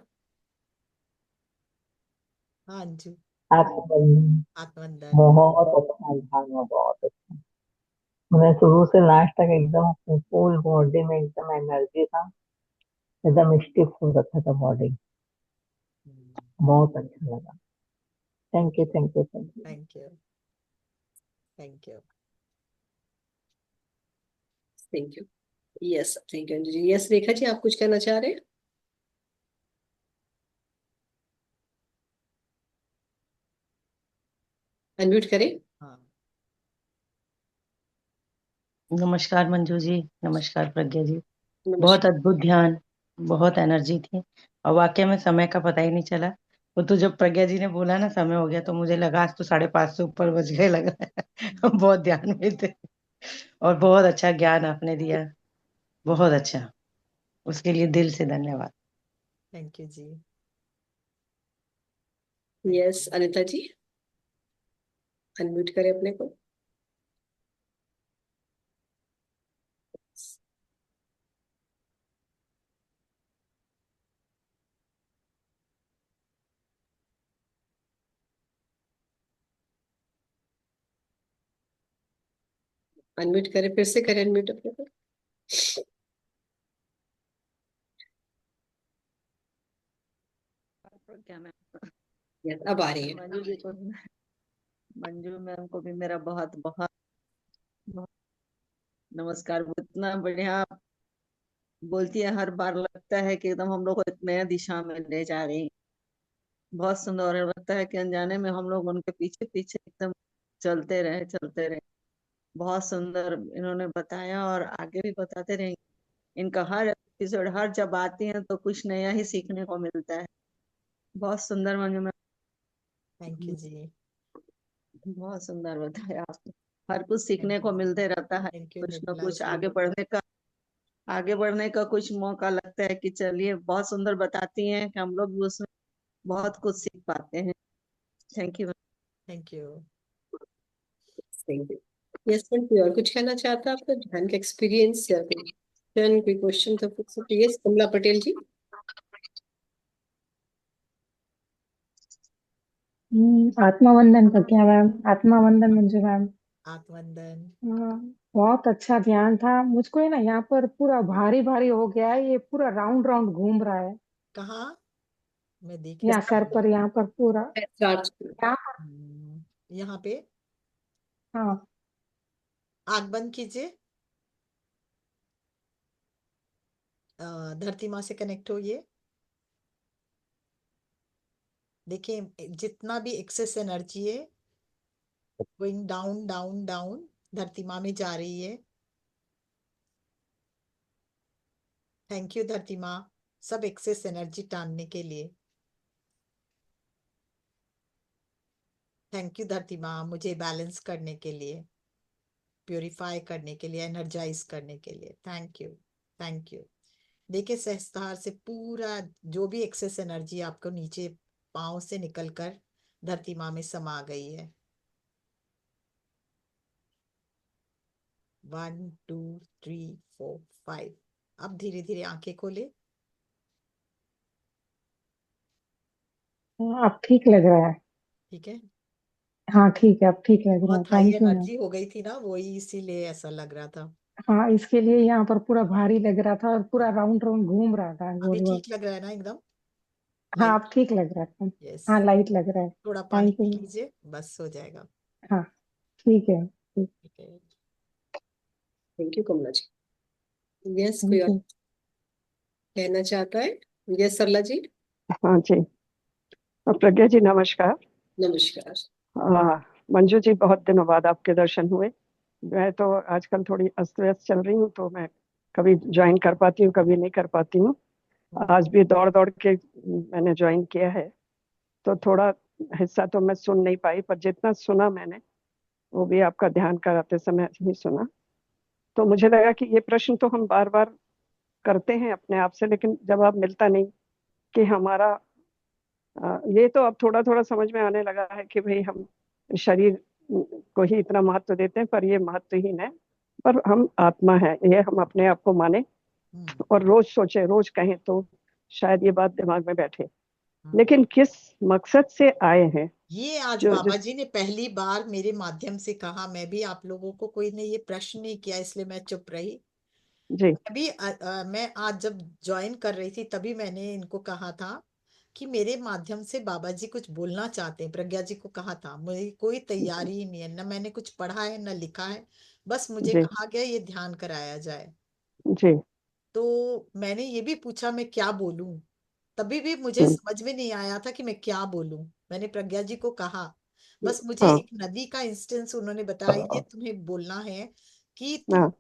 हाँ अंजू। आत्मबंधन आत्मवंदन। बहुत अच्छा ध्यान है, बहुत अच्छा। मैं शुरू से लास्ट तक एकदम फुल बॉडी में एकदम एनर्जी था, एकदम स्टिफ हो रखा था बॉडी। बहुत अच्छा लगा। Thank you, thank you, thank you. Thank you, thank you. Thank you. Yes thank you Anju ji. Yes Rekha ji, आप कुछ कहना चाह रहे हैं? अनम्यूट करें। हाँ। नमस्कार मंजू जी, नमस्कार प्रज्ञा जी। नमस्कार। बहुत अद्भुत ध्यान, बहुत एनर्जी थी, और वाकई में समय का पता ही नहीं चला। वो तो जब प्रज्ञा जी ने बोला ना समय हो गया, तो मुझे लगा आज तो 5:30 से ऊपर बज गए लग रहा है। हम बहुत ध्यान में थे, और बहुत अच्छा ज्ञान आपने दिया, बहुत अच्छा। उसके लिए दिल से धन्यवाद। थैंक यू जी। यस अनिता जी, अनम्यूट करें अपने को। अनम्यूट करें, फिर से करें अनम्यूट अपने को। क्या मैम? यस अब आ रही है। मंजू जी को, मंजू मैम को भी मेरा बहुत बहुत बहुत नमस्कार। वो इतना बढ़िया आप बोलती है, हर बार लगता है कि एकदम हम लोग को एक नया दिशा में ले जा रही हैं। बहुत सुंदर, और लगता है कि अनजाने में हम लोग उनके पीछे पीछे एकदम चलते रहे, चलते रहे। बहुत सुंदर इन्होंने बताया, और आगे भी बताते रहेंगे। इनका हर एपिसोड, हर जब आती है तो कुछ नया ही सीखने को मिलता है। बहुत सुंदर मंजू मैम, थैंक यू जी। बहुत सुंदर बताया आपने। हर कुछ सीखने को मिलते रहता है, थैंक यू कुछ न निर्मला कुछ जी। आगे बढ़ने का कुछ मौका लगता है कि चलिए, बहुत सुंदर बताती हैं कि हम लोग भी उसमें बहुत कुछ सीख पाते हैं। Thank you. Thank you. Thank you. Yes friend, कोई और कुछ कहना चाहता है आपका ध्यान का एक्सपीरियंस, या कोई क्वेश्चन तो पूछ सकते। यस कमला पटेल जी। आत्मवंदन का क्या मैम? आत्मवंदन मंजू मैम। आत्मवंदन। हाँ, बहुत अच्छा ध्यान था। मुझको है ना यहाँ पर पूरा भारी भारी हो गया है, ये पूरा राउंड राउंड घूम रहा है कहाँ? मैं देख नहीं यहाँ पा सर रही। पर, यहाँ पर पूरा स्टार्ट। यहाँ। यहाँ पे हाँ आग बंद कीजिए। धरती माँ से कनेक्ट होइए। देखिए जितना भी एक्सेस एनर्जी है, गोइंग डाउन डाउन डाउन, धरती माँ में जा रही है। थैंक यू धरती माँ, सब एक्सेस एनर्जी टानने के लिए। थैंक यू धरती माँ, मुझे बैलेंस करने के लिए, प्योरीफाई करने के लिए, एनर्जाइज करने के लिए। Thank you, thank you. देखिए सहस्त्रार से पूरा जो भी एक्सेस एनर्जी आपको नीचे पाँव से निकलकर धरती माँ में समा गई है। 1 2 3 4 5। अब धीरे धीरे आंखें खोले। हाँ, अब ठीक लग रहा है। ठीक है। हाँ ठीक है, अब ठीक लग रहा है। बहुत high thank you ma'am. Energy हो गई थी ना, वही इसीलिए ऐसा लग रहा था। हाँ, इसके लिए यहाँ पर पूरा भारी लग रहा था और पूरा राउंड राउंड घूम रहा था अभी गोल गोल। ठीक लग रहा है ना एकदम? हाँ, लाइट। अब ठीक लग रहा था। यस। हाँ, लाइट लग रहा है। थोड़ा पानी थैंक पी यू। लीजिए, बस हो जाएगा। हाँ ठीक है, ठीक। ठीक है। Thank you Kamala ji. Yes, कोई थैंक और यू। कहना चाहता है? यस सरला जी। हाँ जी। प्रज्ञा जी नमस्कार। नमस्कार। मंजू जी, बहुत दिनों बाद आपके दर्शन हुए। मैं तो आजकल थोड़ी अस्त व्यस्त चल रही हूँ, तो मैं कभी ज्वाइन कर पाती हूँ, कभी नहीं कर पाती हूँ। आज भी दौड़ दौड़ के मैंने ज्वाइन किया है, तो थोड़ा हिस्सा तो मैं सुन नहीं पाई, पर जितना सुना मैंने वो भी आपका ध्यान कराते समय ही सुना। तो मुझे लगा कि ये प्रश्न तो हम बार बार करते हैं अपने आप से, लेकिन जवाब मिलता नहीं कि हमारा ये तो अब थोड़ा थोड़ा समझ में आने लगा है कि भाई हम शरीर को ही इतना महत्व देते हैं, पर ये महत्वहीन है। पर हम आत्मा है, ये हम अपने आप को माने हम्म। और रोज सोचे, रोज कहें, तो शायद ये बात दिमाग में बैठे। हम्म। लेकिन किस मकसद से आए हैं? ये आज जो बाबा जिस जी ने पहली बार मेरे माध्यम से कहा। मैं भी आप लोगों को कोई ने ये प्रश्न नहीं किया, इसलिए मैं चुप रही। जी मैं आज जब ज्वाइन कर रही थी तभी मैंने इनको कहा था कि मेरे माध्यम से बाबा जी कुछ बोलना चाहते हैं। प्रज्ञा जी को कहा था, मुझे कोई तैयारी ही नहीं है, न मैंने कुछ पढ़ा है न लिखा है, बस मुझे जी कहा गया ये ध्यान कराया जाए। जी। तो मैंने ये भी पूछा मैं क्या बोलूं। तभी भी मुझे हम्म, समझ में नहीं आया था कि मैं क्या बोलूं। मैंने प्रज्ञा जी को कहा, बस मुझे हाँ एक नदी का इंस्टेंस उन्होंने बताया, ये तुम्हें बोलना है कि तुम हाँ।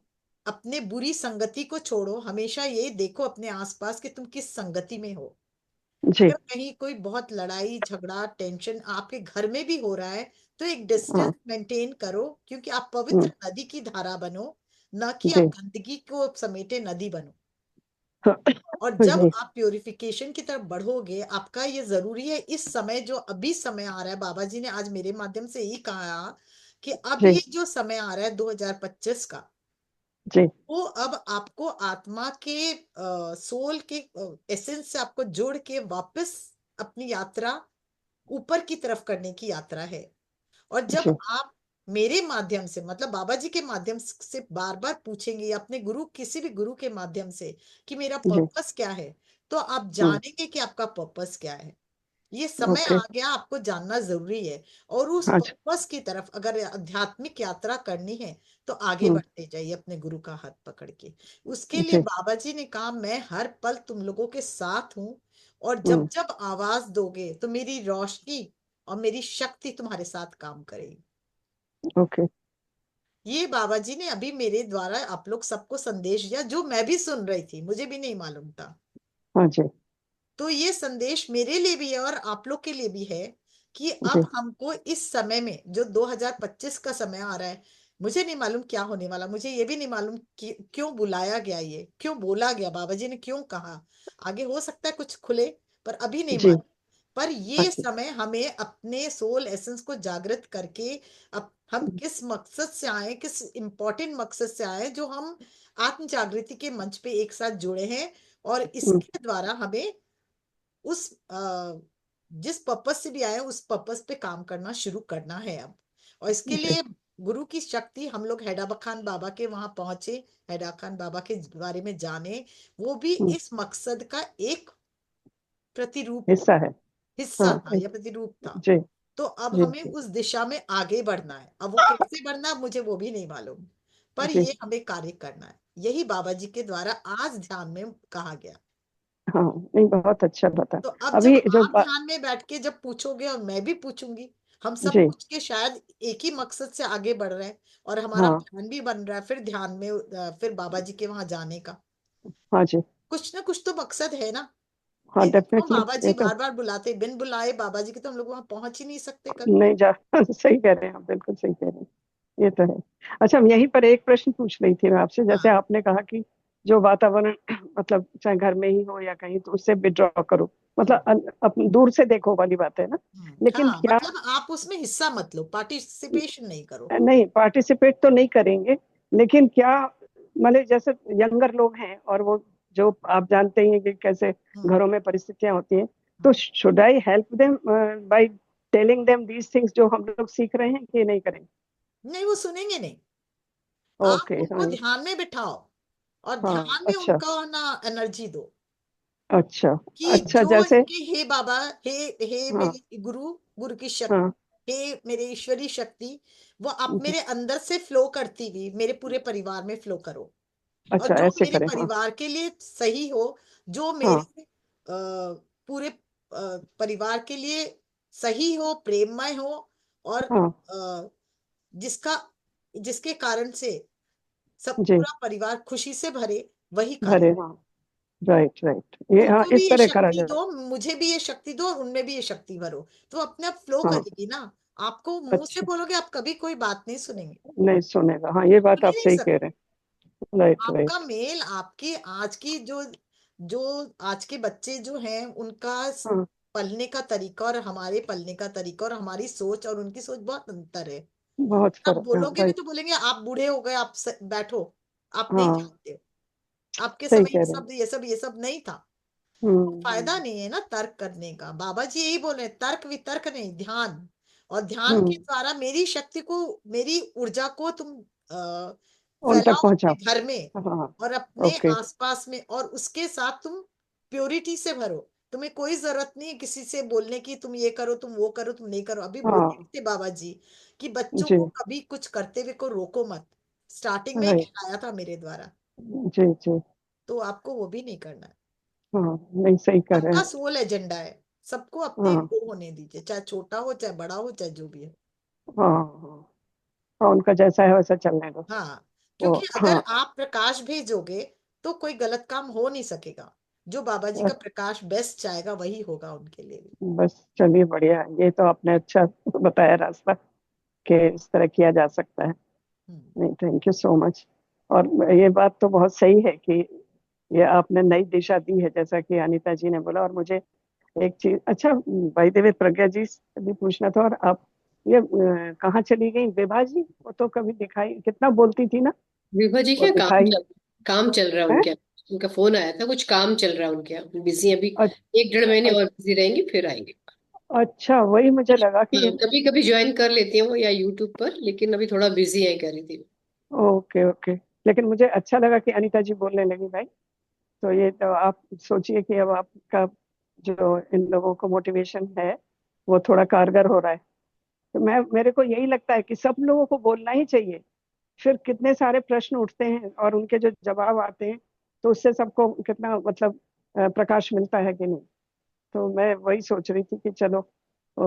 अपने बुरी संगति को छोड़ो, हमेशा ये देखो अपने आसपास कि तुम किस संगति में हो। जी अगर कहीं कोई बहुत लड़ाई झगड़ा टेंशन आपके घर में भी हो रहा है तो एक डिस्टेंस हाँ। मेंटेन करो, क्योंकि आप पवित्र हम्म, नदी की धारा बनो, न कि जी आप गंदगी को समेटे नदी बनो। हाँ, और जब जी आप प्योरिफिकेशन की तरफ बढ़ोगे, आपका ये जरूरी है इस समय जो अभी समय आ रहा है। बाबा जी ने आज मेरे माध्यम से यही कहा कि अब जी ये जो समय आ रहा है 2025 का, जी वो अब आपको आत्मा के सोल के एसेंस से आपको जोड़ के वापस अपनी यात्रा ऊपर की तरफ करने की यात्रा है। और जब जी आप मेरे माध्यम से, मतलब बाबा जी के माध्यम से बार बार पूछेंगे, या अपने गुरु, किसी भी गुरु के माध्यम से कि मेरा जी। पर्पस क्या है, तो आप हम्म, जानेंगे कि आपका पर्पस क्या है। ये समय ओके। आ गया, आपको जानना जरूरी है। और उस हाँ जी। पर्पस की तरफ अगर आध्यात्मिक यात्रा करनी है तो आगे हम्म, बढ़ते जाइए अपने गुरु का हाथ पकड़ के। उसके लिए जी। बाबा जी ने कहा मैं हर पल तुम लोगों के साथ हूं, और जब हम्म, जब आवाज दोगे तो मेरी रोशनी और मेरी शक्ति तुम्हारे साथ काम करेगी। ओके। ये बाबा जी ने अभी मेरे द्वारा आप लोग सबको संदेश दिया, जो मैं भी सुन रही थी, मुझे भी नहीं मालूम था। हाँ जी। तो ये संदेश मेरे लिए भी है और आप लोग के लिए भी है कि जी अब हमको इस समय में जो 2025 का समय आ रहा है, मुझे नहीं मालूम क्या होने वाला, मुझे ये भी नहीं मालूम कि क्यों बुलाया गया, ये क्यों बोला गया, बाबा जी ने क्यों कहा। आगे हो सकता है कुछ खुले, पर अभी नहीं जी। मालूम। पर हाँ ये जी। समय हमें अपने सोल एसेंस को जागृत करके, अब हम किस मकसद से आए, किस इम्पोर्टेंट मकसद से आए, जो हम आत्म जागृति के मंच पे एक साथ जुड़े हैं। और हम्म, इसके द्वारा हमें उस जिस पर्पस से भी आए उस पर्पस पे काम करना शुरू करना है अब। और इसके जी। लिए गुरु की शक्ति, हम लोग हैदरा खान बाबा के वहां पहुंचे, हैदरा खान बाबा के बारे में जाने, वो भी हम्म, इस मकसद का एक प्रतिरूप हिस्सा है। हिस्सा हाँ। था या प्रतिरूप था। जी तो अब जी हमें जी उस दिशा में आगे बढ़ना है। अब वो कैसे बढ़ना है मुझे वो भी नहीं मालूम, पर जी। ये हमें कार्य करना है। यही बाबा जी के द्वारा आज ध्यान में कहा गया। हाँ, नहीं, बहुत अच्छा बता। तो अब जब अभी जो आप ध्यान में बैठ के जब पूछोगे और मैं भी पूछूंगी, हम सब जी। पूछ के शायद एक ही मकसद से आगे बढ़ रहे हैं, और हमारा हाँ प्लान भी बन रहा है फिर ध्यान में फिर बाबा जी के वहां जाने का। हाँ जी। कुछ ना कुछ तो मकसद है ना। हाँ, नहीं तो क्यों डेफिनेटली। बाबा ये जी तो बार बार बुलाते, बिन बुलाए बाबा जी के तो हम लोग वहां पहुंच ही नहीं सकते कभी। नहीं जा सही कह रहे हैं आप, बिल्कुल सही कह रहे हैं। ये तो है। अच्छा, हम यहीं पर एक प्रश्न पूछ रही थी मैं आपसे। जैसे हाँ। आपने कहा कि जो वातावरण मतलब चाहे घर में ही हो या कहीं, तो उससे विड्रॉ करो, हम्म। मतलब दूर से देखो वाली बात है ना। लेकिन हाँ, क्या, मतलब आप उसमें हिस्सा मत लो, पार्टिसिपेशन नहीं करो। नहीं पार्टिसिपेट तो नहीं करेंगे, लेकिन क्या मतलब जैसे यंगर लोग हैं और वो जो आप जानते ही हैं कि कैसे घरों में परिस्थितियां होती हैं, तो should I help them by telling them these things जो हम लोग सीख रहे हैं कि नहीं करें? नहीं, वो सुनेंगे नहीं। आप ओके, उनको हाँ। ध्यान में बिठाओ और हाँ, ध्यान में अच्छा, उनका ना एनर्जी दो अच्छा, कि अच्छा, जो जैसे, इनके, हे बाबा, हे हे हाँ, मेरे गुरु, गुरु की हाँ, शक्ति, हे मेरे ईश्वरी शक्ति, वो आप मेरे अंदर से फ्लो करती हुई मेरे पूरे परिवार में फ्लो करो। और अच्छा, जो ऐसे मेरे करें, हाँ, परिवार के लिए सही हो, जो मेरे हाँ, पूरे परिवार के लिए सही हो, प्रेममय हो, और हाँ, जिसका जिसके कारण से सब जी, पूरा परिवार खुशी से भरे, वही कार्य। भरे, हाँ, राइट, राइट, ये, हाँ, उनको भी इस ये तरह करा शक्ति जाए, दो, मुझे भी ये शक्ति दो, और उनमें भी ये शक्ति भरो, तो अपने आप फ्लो हाँ, करेगी ना। आपको मुंह से अच्छा, बोलोगे, आप कभी कोई बात नहीं सुनेंगे, नहीं सुनेगा, हाँ, ये बात सुन ही आप नहीं सही कह सकते। रहे हैं, राइट, आपका राइट, मेल, आपकी आज की जो आज के बच्चे जो हैं, उनका हाँ, पढ़ने का तरीका और हमारे पढ़ने का तरीका और हमारी सोच और उनकी सोच बहुत अंतर है। बहुत आप फर्क है, बोलोगे भी राइट, तो बोलेंगे आप बूढ़े हो गए, आप बैठो, आप नहीं हाँ, जानते हो, आपके सही समय कह ये रहे हैं, सब ये सब नहीं था। फायदा हम्म, नहीं है ना तर्क करने का। बाबा जी यही बोल रहे हैं, तर्क वितर्क नहीं, ध्यान। और ध्यान के हम्म, द्वारा मेरी शक्ति को, मेरी ऊर्जा को तुम उन तक फैलाओ पहुंचाओ, अपने घर में हाँ, और अपने ओके, आसपास में, और उसके साथ तुम प्योरिटी से भरो। तुम्हें कोई जरूरत नहीं है किसी से बोलने की, तुम ये करो, तुम वो करो, तुम नहीं करो। अभी बोलते हाँ, थे बाबा जी कि बच्चों जी, को कभी कुछ करते हुए को रोको मत। स्टार्टिंग में ही राइट, कहलाया था मेरे द्वारा, जी, जी, तो आपको वो भी नहीं करना है। हाँ, नहीं सही कर रहे सबका हैं, सोल एजेंडा है, सबको अपने हाँ, ग्रो होने दीजिए, चाहे छोटा हो, चाहे बड़ा हो, चाहे जो भी हो। हाँ, हाँ, हाँ, उनका जैसा है वैसा चलने दो, हाँ, वो, क्योंकि अगर हाँ, आप प्रकाश भेजोगे तो कोई गलत काम हो नहीं सकेगा। जो बाबा जी का प्रकाश बेस्ट चाहेगा वही होगा उनके लिए भी। बस चलिए बढ़िया, ये तो आपने अच्छा बताया रास्ता कि इस तरह किया जा सकता है। हम्म। नहीं, थैंक यू सो मच। और ये बात तो बहुत सही है कि ये आपने नई दिशा दी है, जैसा कि अनीता जी ने बोला। और मुझे एक चीज, अच्छा, बाय द वे, प्रज्ञा जी से भी पूछना था। और आप ये कहाँ चली गई विभा जी? वो तो कभी दिखाई, कितना बोलती थी ना, विभा जी वो क्या दिखाई काम चल रहा है है। उनके यहाँ। उनका फोन आया था, कुछ काम चल रहा है उनके यहाँ, बिजी अभी। एक डेढ़ महीने और अच्छा, बिजी रहेंगी, फिर आएंगे। अच्छा, वही मुझे लगा कि, हाँ, कभी कभी ज्वाइन कर लेती हैं वो, या यूट्यूब पर, लेकिन अभी थोड़ा बिजी है, कह रही थी। Okay, okay. लेकिन मुझे अच्छा लगा कि अनीता जी बोलने लगी भाई। तो ये तो आप सोचिए कि अब आपका जो इन लोगों को मोटिवेशन है वो थोड़ा कारगर हो रहा है। तो मेरे को यही लगता है कि सब लोगों को बोलना ही चाहिए। फिर कितने सारे प्रश्न उठते हैं और उनके जो जवाब आते हैं, तो उससे सबको कितना मतलब प्रकाश मिलता है कि नहीं। तो मैं वही सोच रही थी कि चलो,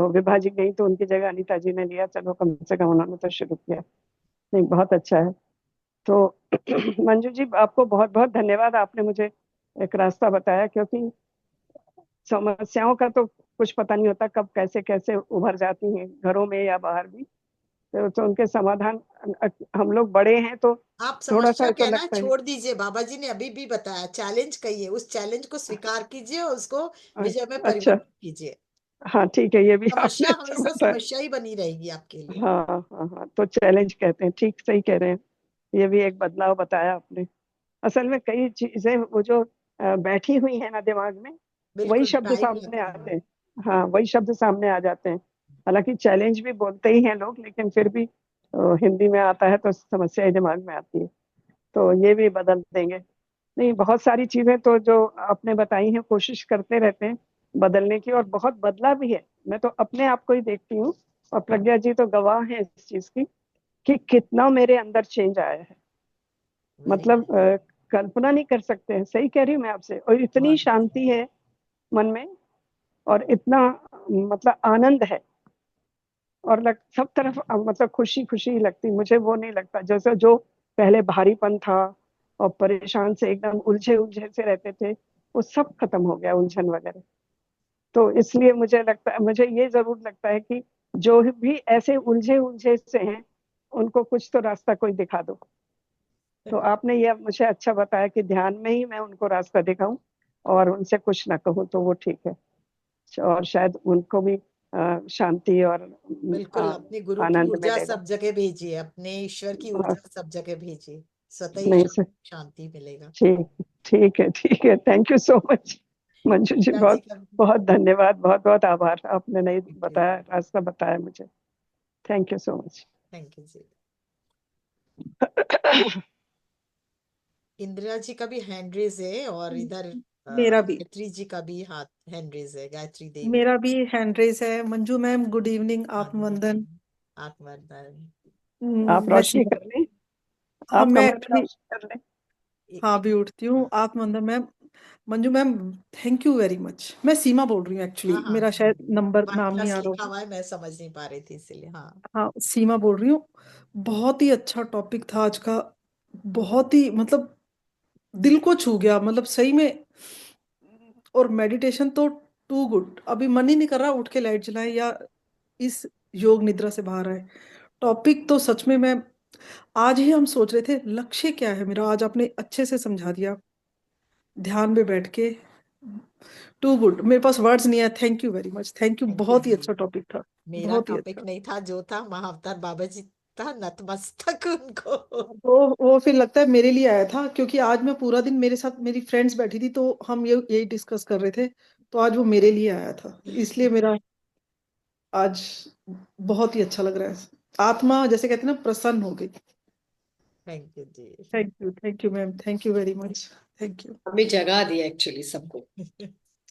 विभा जी गई तो उनकी जगह अनीता जी ने लिया, चलो कम से कम उन्होंने तो शुरू किया। नहीं, बहुत अच्छा है। तो मंजू जी, आपको बहुत बहुत धन्यवाद, आपने मुझे एक रास्ता बताया। क्योंकि समस्याओं का तो कुछ पता नहीं होता कब कैसे कैसे उभर जाती हैं, घरों में या बाहर भी। तो उनके समाधान, हम लोग बड़े हैं तो आप थोड़ा समस्या सा तो कहना लगता है। छोड़ दीजिए, बाबा जी ने अभी भी बताया, चैलेंज कहिए, उस चैलेंज को स्वीकार कीजिए और उसको विजय में अच्छा, परिवर्तित कीजिए। हाँ, ठीक है, ये भी आपने समस्या अच्छा हमेशा बताया। समस्या ही बनी रहेगी आपके लिए। हाँ, हाँ, हाँ, तो चैलेंज कहते हैं, ठीक, सही कह रहे हैं। ये भी एक बदलाव बताया आपने। असल में कई चीजें वो जो बैठी हुई है ना दिमाग में, वही बिल्कुल शब्द टाइम सामने लगता है। आते हैं। हाँ, वही शब्द सामने आ जाते हैं। हालांकि चैलेंज भी बोलते ही हैं लोग, लेकिन फिर भी हिंदी में आता है तो समस्या ही दिमाग में आती है। तो ये भी बदल देंगे। नहीं, बहुत सारी चीजें तो जो आपने बताई हैं, कोशिश करते रहते हैं बदलने की, और बहुत बदला भी है। मैं तो अपने आप को ही देखती हूँ, और प्रज्ञा जी तो गवाह है इस चीज की, कि कितना मेरे अंदर चेंज आया है। वेरी मतलब नाइस। कल्पना नहीं कर सकते हैं, सही कह रही हूँ मैं आपसे। और इतनी बहुत अच्छा। शांति है मन में, और इतना मतलब आनंद है। और सब तरफ मतलब खुशी खुशी लगती, मुझे वो नहीं लगता जैसे जो पहले भारीपन था और परेशान से एकदम उलझे उलझे से रहते थे, वो सब खत्म हो गया, उलझन वगैरह। तो इसलिए मुझे लगता है, मुझे ये जरूर लगता है कि जो भी ऐसे उलझे उलझे से हैं, उनको कुछ तो रास्ता कोई दिखा दो। तो आपने ये मुझे अच्छा बताया कि ध्यान में ही मैं उनको रास्ता दिखाऊं, और उनसे कुछ ना कहूँ तो वो ठीक है। और शायद उनको भी शांति और बिल्कुल अपने गुरु की आनंद ऊर्जा मिलेगा। सब जगह भेजिए, अपने ईश्वर की हाँ, ऊर्जा सब जगह भेजिए, स्वतः ही नहीं सर, शांति मिलेगा। ठीक ठीक है, ठीक है। Thank you so much Manju ji, Indira ji बहुत का बहुत धन्यवाद, बहुत बहुत आभार, आपने नहीं थैंक यू, बताया, रास्ता बताया मुझे। Thank you so much. Thank you जी। इंदिरा जी का भी हैंड रेज है और इधर मेरा भी गायत्री जी का भी हाथ हैंड रेज है, गायत्री देवी। मेरा भी हैंड रेस है। मंजू मैम गुड इवनिंग, हाँ, आत्मवंदन। आत्मवंदन। आप मैं रोशनी सीमा, कर लें, हाँ आप मैं कमरे में एक्चुअली, रोशनी कर लें। हाँ भी उठती हूँ। आत्मवंदन ma'am, Manju ma'am, thank you very much. मैं सीमा बोल रही हूँ एक्चुअली, हाँ हाँ, मेरा शायद नंबर वन नाम नहीं प्लस आ रहा लिखा होगा। हुआ है, मैं समझ नहीं पा रही थी इसलिए। हाँ, हाँ सीमा बोल रही हूँ। बहुत ही अच्छा टॉपिक था आज का, बहुत ही मतलब दिल को छू गया, मतलब सही में। और मेडिटेशन तो टू गुड, अभी मन ही नहीं कर रहा उठ के लाइट जलाएं या इस योग निद्रा से बाहर आए। टॉपिक तो सच में, मैं आज ही हम सोच रहे थे लक्ष्य क्या है मेरा, आज आपने अच्छे से समझा दिया ध्यान में बैठ के। टू गुड, मेरे पास वर्ड्स नहीं है। Thank you very much, thank you. Thank you बहुत ही जी। अच्छा टॉपिक था, मेरा बहुत ही टॉपिक अच्छा। नहीं था, जो था महाअवतार बाबा जी था, नतमस्तक उनको। वो फिर लगता है मेरे लिए आया था, क्योंकि आज मैं पूरा दिन, मेरे साथ मेरी फ्रेंड्स बैठी थी तो हम यही डिस्कस कर रहे थे, तो आज वो मेरे लिए आया था, इसलिए मेरा आज बहुत ही अच्छा लग रहा है। आत्मा जैसे कहते हैं ना, प्रसन्न हो गई। थैंक यू जी। Thank you ma'am, thank you very much, thank you. हमें जगा दिया एक्चुअली सबको।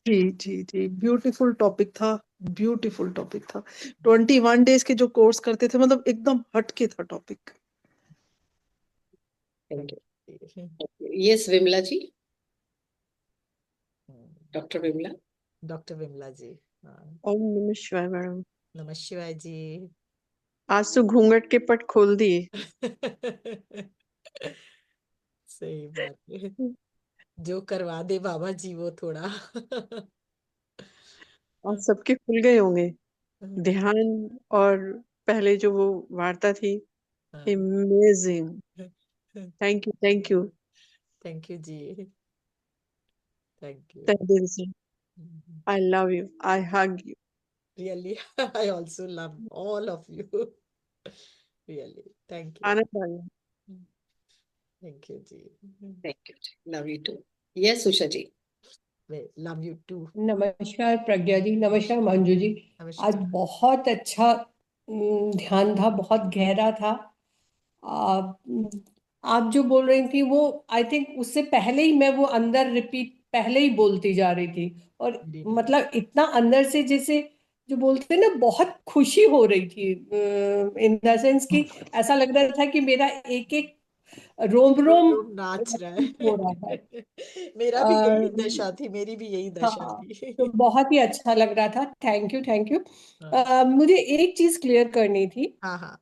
जी जी जी, ब्यूटीफुल टॉपिक था, ब्यूटीफुल टॉपिक था। 21 डेज के जो कोर्स करते थे, मतलब एकदम हटके था topic. Thank you. Yes Vimla ji, doctor Vimla. Doctor Vimla ji. हाँ, ओम नमः शिवाय मैडम। नमः शिवाय जी। आज तो घूंघट के पट खोल दिए। सही बात है, जो करवा दे बाबा जी वो थोड़ा। आज सबके खुल गए होंगे ध्यान, और पहले जो वो वार्ता थी, amazing. Thank you, thank you, thank you जी, थैंक यू। तहे दिल से। I love you, I hug you. Really, I also love all of you. Really, thank you. आनंद आ गया। Thank you जी। थैंक यू जी, love you too. Yes Usha ji. Love you too. नमस्कार प्रज्ञा जी, नमस्कार मंजू जी। नमस्कार। आज बहुत अच्छा ध्यान था, बहुत गहरा था। आप जो बोल रही थी वो, आई थिंक उससे पहले ही मैं वो अंदर रिपीट पहले ही बोलती जा रही थी, और मतलब इतना अंदर से जैसे जो बोलते हैं ना, बहुत खुशी हो रही थी, इन द सेंस कि ऐसा लग रहा था कि मेरा एक एक रोम रोम रोम नाच रहा हो रहा था। है। मेरा भी यही दशा थी, मेरी भी यही दशा हाँ, थी। तो बहुत ही अच्छा लग रहा था। Thank you, thank you. हाँ मुझे एक चीज क्लियर करनी थी। हाँ हाँ।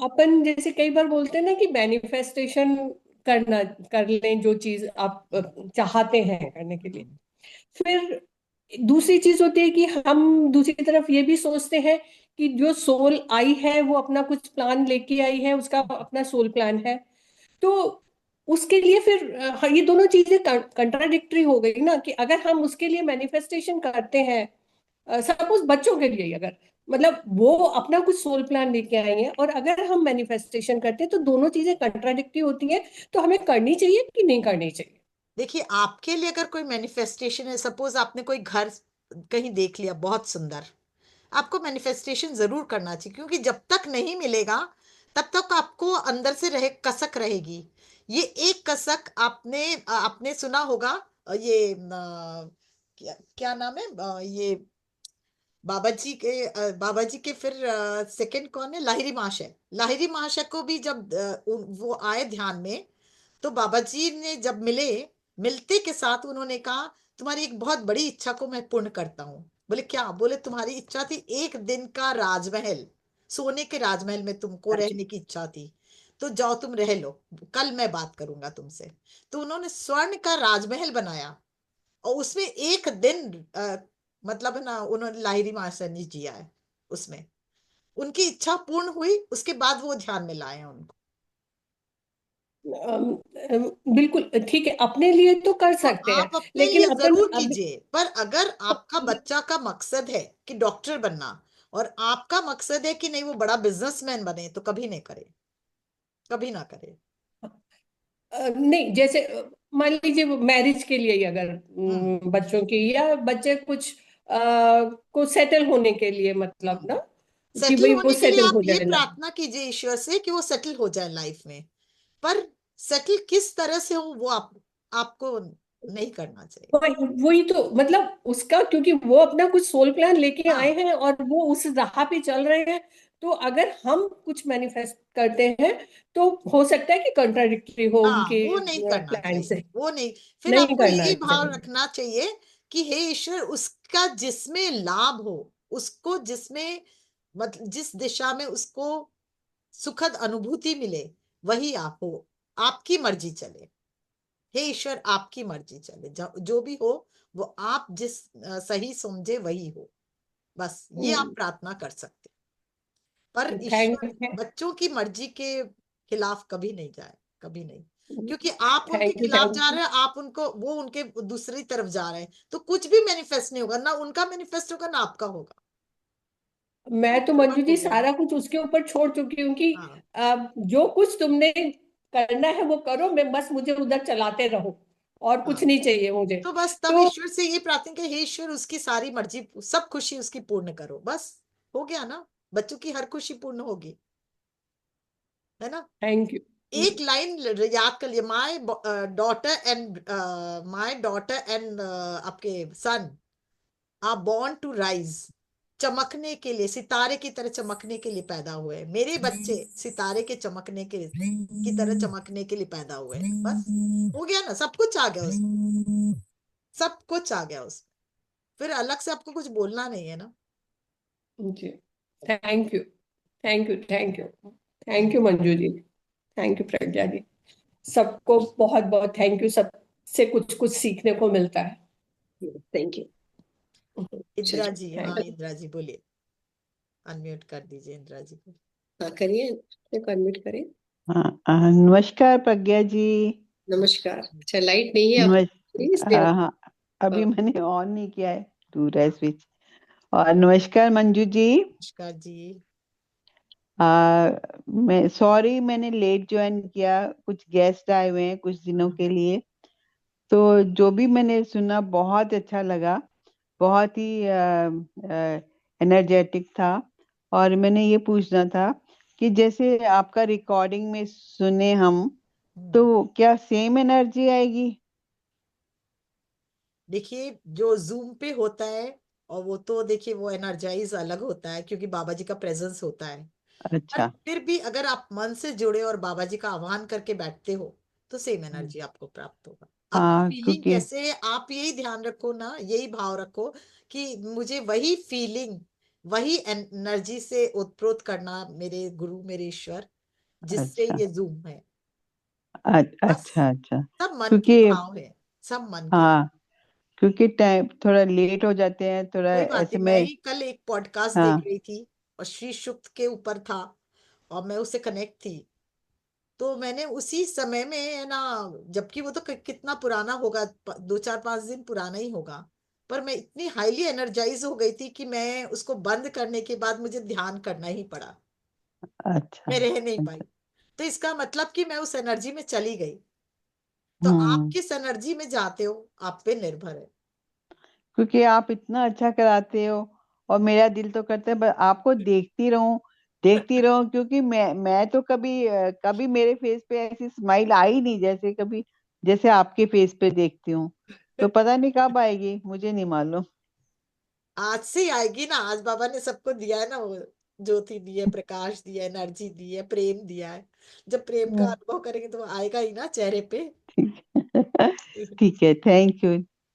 अपन जैसे कई बार बोलते हैं ना कि मैनिफेस्टेशन करना, कर लें जो चीज आप चाहते हैं करने के लिए। फिर दूसरी चीज होती है कि हम दूसरी तरफ ये भी सोचते हैं कि जो सोल आई है वो अपना कुछ प्लान लेके आई है, उसका अपना सोल प्लान है। तो उसके लिए फिर हाँ, ये दोनों चीजें कंट्राडिक्टरी हो गई ना, कि अगर हम उसके लिए मैनिफेस्टेशन करते हैं, सपोज बच्चों के लिए, अगर मतलब वो अपना कुछ सोल प्लान लेके आई हैं, और अगर हम मैनिफेस्टेशन करते हैं, तो दोनों चीजें कंट्राडिक्टरी होती हैं। तो हमें करनी चाहिए कि नहीं करनी चाहिए? देखिए, आपके लिए अगर कोई मैनिफेस्टेशन है, सपोज आपने कोई घर कहीं देख लिया बहुत सुंदर, आपको मैनिफेस्टेशन जरूर करना चाहिए, क्योंकि जब तक नहीं मिलेगा तब तक आपको अंदर से कसक रहेगी। ये एक कसक आपने सुना होगा। ये क्या क्या नाम है, ये बाबा जी के फिर सेकंड कौन है, लाहिरी महाशय। लाहिरी महाशय को भी जब वो आए ध्यान में, तो बाबा जी ने जब मिलते के साथ उन्होंने कहा, तुम्हारी एक बहुत बड़ी इच्छा को मैं पूर्ण करता हूँ। बोले क्या? बोले तुम्हारी इच्छा थी एक दिन का राजमहल, सोने के राजमहल में तुमको रहने की इच्छा थी, तो जाओ तुम रह लो, कल मैं बात करूंगा तुमसे। तो उन्होंने स्वर्ण का राजमहल बनाया, और उसमें एक दिन मतलब ना, उन्होंने लाहिरी महाशय ने जिया है उसमें। उनकी इच्छा पूर्ण हुई, उसके बाद वो ध्यान में लाए हैं उनको। बिल्कुल ठीक है, अपने लिए तो कर तो सकते हैं, आप अपने लेकिन लिए अपन जरूर अब कीजिए, पर अगर आपका बच्चा का मकसद है कि डॉक्टर बनना, और आपका मकसद है कि नहीं वो बड़ा बिजनेसमैन बने, तो कभी नहीं करे, कभी ना करे। नहीं, जैसे मान लीजिए वो मैरिज के लिए ही अगर बच्चों की, या बच्चे कुछ को सेटल होने के लिए, मतलब ना कि सेटल भाई वो होने के लिए सेटल आप हो ये जाए ना। प्रार्थना कीजिए ईश्वर से कि वो सेटल हो जाए लाइफ में, पर सेटल किस तरह से हो वो आपको नहीं करना चाहिए। वही तो मतलब उसका, क्योंकि वो अपना कुछ सोल प्लान लेके हाँ आए हैं और वो उस राह पे चल रहे हैं। तो अगर हम कुछ मैनिफेस्ट करते हैं तो हो सकता है कि कंट्राडिक्टरी हो हाँ, उनके वो नहीं करना प्लान चाहिए, से। वो नहीं। फिर नहीं आपको करना यही भाव चाहिए। रखना चाहिए कि हे ईश्वर, उसका जिसमें लाभ हो, उसको जिसमें मतलब जिस दिशा में उसको सुखद अनुभूति मिले, वही आप हो, आपकी मर्जी चले। हे ईश्वर, आपकी मर्जी चले, जो भी हो वो आप जिस सही समझे वही हो। बस ये आप प्रार्थना कर सकते, पर थैंक ईश्वर बच्चों की मर्जी के खिलाफ कभी नहीं जाए, कभी नहीं। क्योंकि आप उनके थैंक यू खिलाफ थैंक जा यू। रहे हैं, आप उनको, वो उनके दूसरी तरफ जा रहे हैं, तो कुछ भी मैनिफेस्ट नहीं होगा, ना उनका मैनिफेस्ट होगा ना आपका होगा। तो मैं तो मंजू बर्बाद हो जी गया ना। सारा कुछ उसके ऊपर छोड़ चुकी हूँ कि हाँ जो कुछ तुमने करना है वो करो, मैं बस मुझे उधर चलाते रहो, और कुछ हाँ, नहीं चाहिए मुझे। तो बस तब तो ईश्वर से ये प्रार्थना कि हे ईश्वर, उसकी सारी मर्जी, सब खुशी उसकी पूर्ण करो, बस हो गया ना। बच्चों की हर खुशी पूर्ण होगी, है ना। Thank you. एक लाइन याद कर लिए, माय डॉटर एंड आपके सन आर बॉर्न टू राइज, चमकने के लिए, सितारे की तरह चमकने के लिए पैदा हुए हैं। मेरे बच्चे सितारे के चमकने के की तरह चमकने के लिए पैदा हुए हैं, बस हो गया ना, सब कुछ आ गया उसमें, सब कुछ आ गया उसमें। फिर अलग से आपको कुछ बोलना नहीं है ना। जी, thank you thank you thank you. Thank you Manju ji. Thank you Pragya ji. सबको बहुत बहुत थैंक यू। सबसे कुछ कुछ सीखने को मिलता है। Thank you. इंदिरा चलिए, जी, हाँ थैंक इंदिरा जी बोलिए, अनम्यूट कर दीजिए इंदिरा जी को। हाँ करिए, अनम्यूट करिए। हाँ, नमस्कार प्रज्ञा जी। नमस्कार। अच्छा, लाइट नहीं है आप, इसलिए हाँ हाँ, अभी मैंने ऑन नहीं किया है, दूर है स्विच। और नमस्कार मंजू जी। नमस्कार जी। मैं सॉरी, मैंने लेट ज्वाइन किया, कुछ गेस्ट आए हुए हैं कुछ दिनों के लिए। तो जो भी मैंने सुना बहुत अच्छा लगा, बहुत ही एनर्जेटिक था। और मैंने ये पूछना था कि जैसे आपका रिकॉर्डिंग में सुने हम, तो क्या सेम एनर्जी आएगी? देखिए जो जूम पे होता है, और वो तो देखिए वो एनर्जाइज अलग होता है क्योंकि बाबा जी का प्रेजेंस होता है। पर अच्छा। फिर भी अगर आप मन से जुड़े और बाबा जी का आह्वान करके बैठते हो, तो सेम एनर्जी आपको प्राप्त होगा। आपकी हाँ फीलिंग क्योंकि कैसे है, आप यही ध्यान रखो ना, यही भाव रखो कि मुझे वही फीलिंग, वही एनर्जी से उत्प्रोत करना, मेरे गुरु मेरे ईश्वर, जिससे अच्छा ये जूम है। बस अच्छा अच्छा। सब मन के क्योंकि भाव है, सब मन के। हाँ, क्योंकि टाइम थोड़ा लेट हो जाते हैं, थोड़ा कोई बात ऐसे नहीं, मैं में। ही कल एक पॉडकास्ट देख हाँ रही थी और श्री सुक्त के ऊपर था, और मैं उससे कनेक्ट थी। तो मैंने उसी समय में है ना, जबकि वो तो कितना पुराना होगा, 2 4 5 दिन पुराना ही होगा, पर मैं इतनी हाईली एनर्जाइज हो गई थी कि मैं उसको बंद करने के बाद मुझे ध्यान करना ही पड़ा, अच्छा मैं रह नहीं पाई। अच्छा। तो इसका मतलब कि मैं उस एनर्जी में चली गई। तो आप हम्म। किस एनर्जी में जाते हो, आप पे निर्भर है। क्योंकि आप इतना अच्छा कराते हो, और मेरा दिल तो करता है बस आपको देखती रहूं, क्योंकि मैं तो कभी मेरे फेस पे ऐसी स्माइल आई नहीं, जैसे कभी जैसे आपके फेस पे देखती हूँ। तो पता नहीं कब आएगी, मुझे नहीं मालूम। आज से ही आएगी ना, आज बाबा ने सबको दिया है ना, वो ज्योति दी है, प्रकाश दिया है, एनर्जी दी है, प्रेम दिया है। जब प्रेम का अनुभव करेंगे तो वो आएगा ही ना चेहरे पे। ठीक है,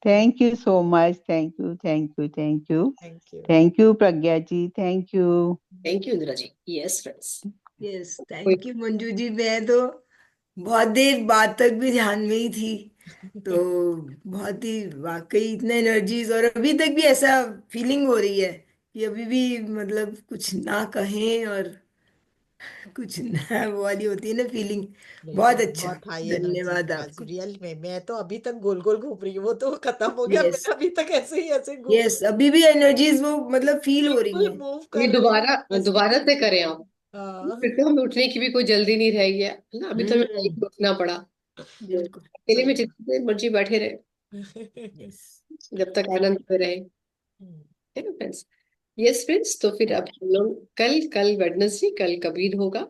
thank you so much, thank you thank you. Thank you Pragya ji, thank you. Thank you Indira ji. Yes friends. Yes, कोई थैंक यू मंजू जी। मैं तो बहुत देर बाद तक भी ध्यान में ही थी। तो बहुत ही वाकई इतना एनर्जीज, और अभी तक भी ऐसा फीलिंग हो रही है कि अभी भी मतलब कुछ ना कहें, और कुछ ना, वो वाली होती है ना फीलिंग। बहुत बिल्कुल, अच्छा, बहुत हाई एनर्जी धन्यवाद थी आज आपको। रियल में। मैं तो अभी तक गोल गोल घूम रही हूँ, वो तो खत्म हो गया, यस, मैं अभी तक ऐसे घूम यस, अभी भी एनर्जीज वो मतलब फील हो रही बिल्कुल हैं। मूव ये कर रही हूँ दोबारा बस। दोबारा से करें आप। हाँ। फिर तो हमें उठने की भी कोई जल्दी नहीं रह गया है ना, अभी तो हमें हम्म, नहीं उठना पड़ा। तो बिल्कुल। अकेले में जितने मर्जी बैठे रहे, यस। जब तक आनंद में रहे, है ना फ्रेंड्स। यस फ्रेंड्स, तो फिर अब हम लोग कल कल वेडनेसडे, कल कबीर होगा,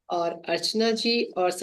और अर्चना जी और